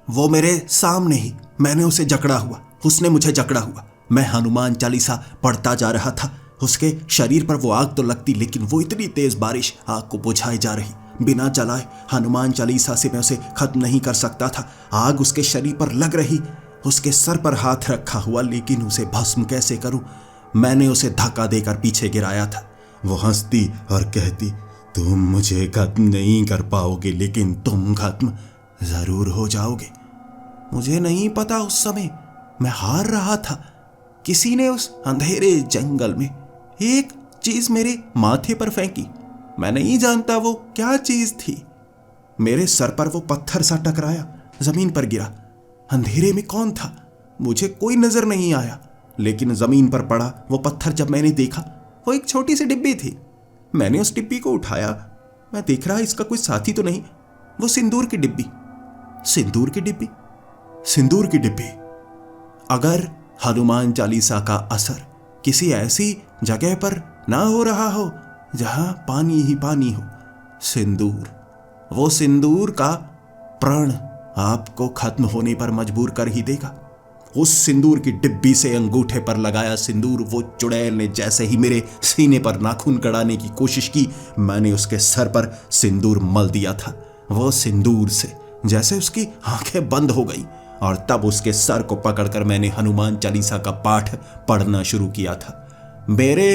वो मेरे सामने ही, मैंने उसे जकड़ा हुआ, उसने मुझे जकड़ा हुआ। मैं हनुमान चालीसा पढ़ता जा रहा था। उसके शरीर पर वो आग तो लगती, लेकिन वो इतनी तेज बारिश आग को बुझाए जा रही। बिना जलाए हनुमान चालीसा से मैं उसे खत्म नहीं कर सकता था। आग उसके शरीर पर लग रही, उसके सर पर हाथ रखा हुआ, लेकिन उसे भस्म कैसे करूं? मैंने उसे धक्का देकर पीछे गिराया था। वो हंसती और कहती, तुम मुझे खत्म नहीं कर पाओगे, लेकिन तुम खत्म जरूर हो जाओगे। मुझे नहीं पता, उस समय मैं हार रहा था। किसी ने उस अंधेरे जंगल में एक चीज मेरे माथे पर फेंकी। मैं नहीं जानता वो क्या चीज थी। मेरे सर पर वो पत्थर सा टकराया, जमीन पर गिरा। अंधेरे में कौन था? मुझे कोई नजर नहीं आया, लेकिन जमीन पर पड़ा वो पत्थर जब मैंने देखा, वो एक छोटी सी डिब्बी थी। मैंने उस डिब्बी को उठाया। मैं देख रहा इसका कोई साथी तो नहीं। वो सिंदूर की डिब्बी। सिंदूर की डिब्बी, सिंदूर की डिब्बी। अगर हनुमान चालीसा का असर किसी ऐसी जगह पर ना हो रहा हो जहां पानी ही पानी हो, सिंदूर, वो सिंदूर का प्रण आपको खत्म होने पर मजबूर कर ही देगा। उस सिंदूर की डिब्बी से अंगूठे पर लगाया सिंदूर वो चुड़ैल ने जैसे ही मेरे सीने पर नाखून गड़ाने की कोशिश की, मैंने उसके सर पर सिंदूर मल दिया था। वो सिंदूर से जैसे उसकी आंखें बंद हो गई और तब उसके सर को पकड़कर मैंने हनुमान चालीसा का पाठ पढ़ना शुरू किया था। मेरे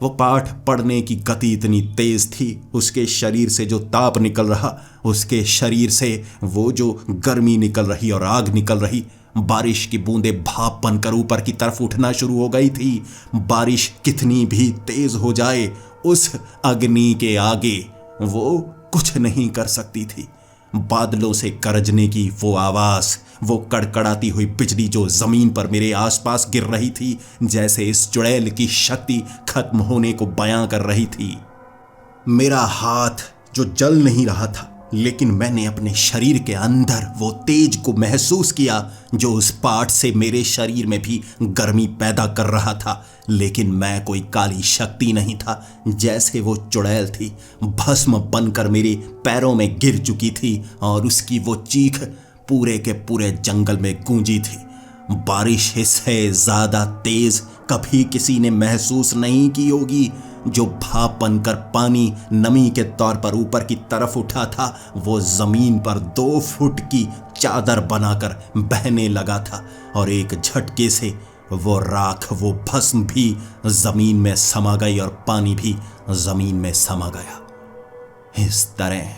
वो पाठ पढ़ने की गति इतनी तेज थी, उसके शरीर से जो ताप निकल रहा, उसके शरीर से वो जो गर्मी निकल रही और आग निकल रही, बारिश की बूंदें भाप बनकर ऊपर की तरफ उठना शुरू हो गई थी। बारिश कितनी भी तेज हो जाए, उस अग्नि के आगे वो कुछ नहीं कर सकती थी। बादलों से गरजने की वो आवाज, वो कड़कड़ाती हुई बिजली जो जमीन पर मेरे आसपास गिर रही थी, जैसे इस चुड़ैल की शक्ति खत्म होने को बयां कर रही थी। मेरा हाथ जो जल नहीं रहा था, लेकिन मैंने अपने शरीर के अंदर वो तेज को महसूस किया जो उस पाठ से मेरे शरीर में भी गर्मी पैदा कर रहा था। लेकिन मैं कोई काली शक्ति नहीं था। जैसे वो चुड़ैल थी, भस्म बनकर मेरे पैरों में गिर चुकी थी और उसकी वो चीख पूरे के पूरे जंगल में गूंजी थी। बारिश इससे ज्यादा तेज कभी किसी ने महसूस नहीं की होगी। जो भाप बनकर पानी नमी के तौर पर ऊपर की तरफ उठा था, वो जमीन पर 2 फुट की चादर बनाकर बहने लगा था और एक झटके से वो राख, वो भस्म भी जमीन में समा गई और पानी भी जमीन में समा गया। इस तरह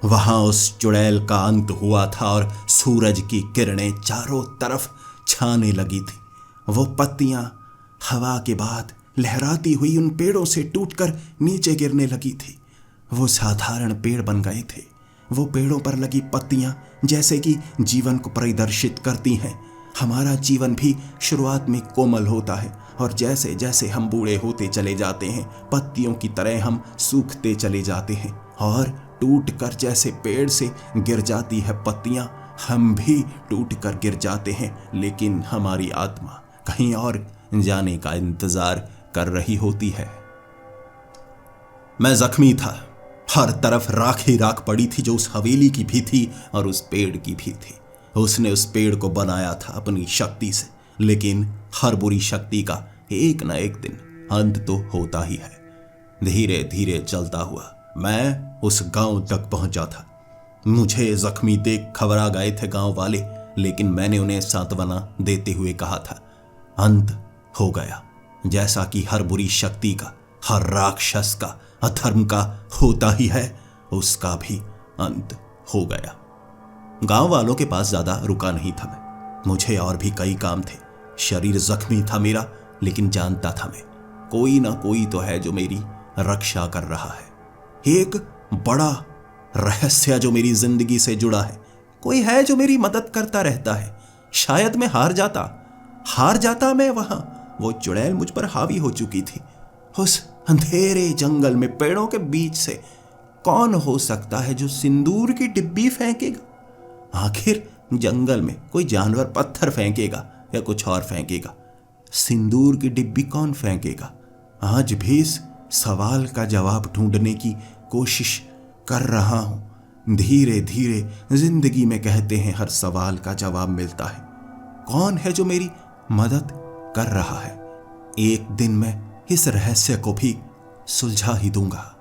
वहां उस चुड़ैल का अंत हुआ था और सूरज की किरणें चारों तरफ छाने लगी थी। वो पत्तियां हवा के बाद लहराती हुई उन पेड़ों से टूटकर नीचे गिरने लगी थी। वो साधारण पेड़ बन गए थे। वो पेड़ों पर लगी पत्तियां जैसे कि जीवन को परिदर्शित करती हैं। हमारा जीवन भी शुरुआत में कोमल होता है और जैसे जैसे हम बूढ़े होते चले जाते हैं, पत्तियों की तरह हम सूखते चले जाते हैं और टूट कर जैसे पेड़ से गिर जाती है पत्तियां, हम भी टूट कर गिर जाते हैं। लेकिन हमारी आत्मा कहीं और जाने का इंतजार कर रही होती है। मैं जख्मी था। हर तरफ राख ही राख पड़ी थी, जो उस हवेली की भी थी और उस पेड़ की भी थी। उसने उस पेड़ को बनाया था अपनी शक्ति से, लेकिन हर बुरी शक्ति का एक न एक दिन अंत तो होता ही है। धीरे धीरे चलता हुआ मैं उस गांव तक पहुंचा था। मुझे जख्मी देख घबरा गए थे गांव वाले, लेकिन मैंने उन्हें सांत्वना देते हुए कहा था, अंत हो गया। जैसा कि हर बुरी शक्ति का, हर राक्षस का, अधर्म का होता ही है, उसका भी अंत हो गया। गांव वालों के पास ज्यादा रुका नहीं था मैं। मुझे और भी कई काम थे। शरीर जख्मी था मेरा, लेकिन जानता था मैं, कोई ना कोई तो है जो मेरी रक्षा कर रहा है। एक बड़ा रहस्य जो मेरी जिंदगी से जुड़ा है। कोई है जो मेरी मदद करता रहता है। शायद मैं हार जाता मैं वहां। वो चुड़ैल मुझ पर हावी हो चुकी थी। उस अंधेरे जंगल में पेड़ों के बीच से कौन हो सकता है जो सिंदूर की डिब्बी फेंकेगा? आखिर जंगल में कोई जानवर पत्थर फेंकेगा या कुछ और फेंकेगा, सिंदूर की डिब्बी कौन फेंकेगा? आज भी इस सवाल का जवाब ढूंढने की कोशिश कर रहा हूं। धीरे धीरे जिंदगी में कहते हैं हर सवाल का जवाब मिलता है। कौन है जो मेरी मदद कर रहा है? एक दिन मैं इस रहस्य को भी सुलझा ही दूंगा।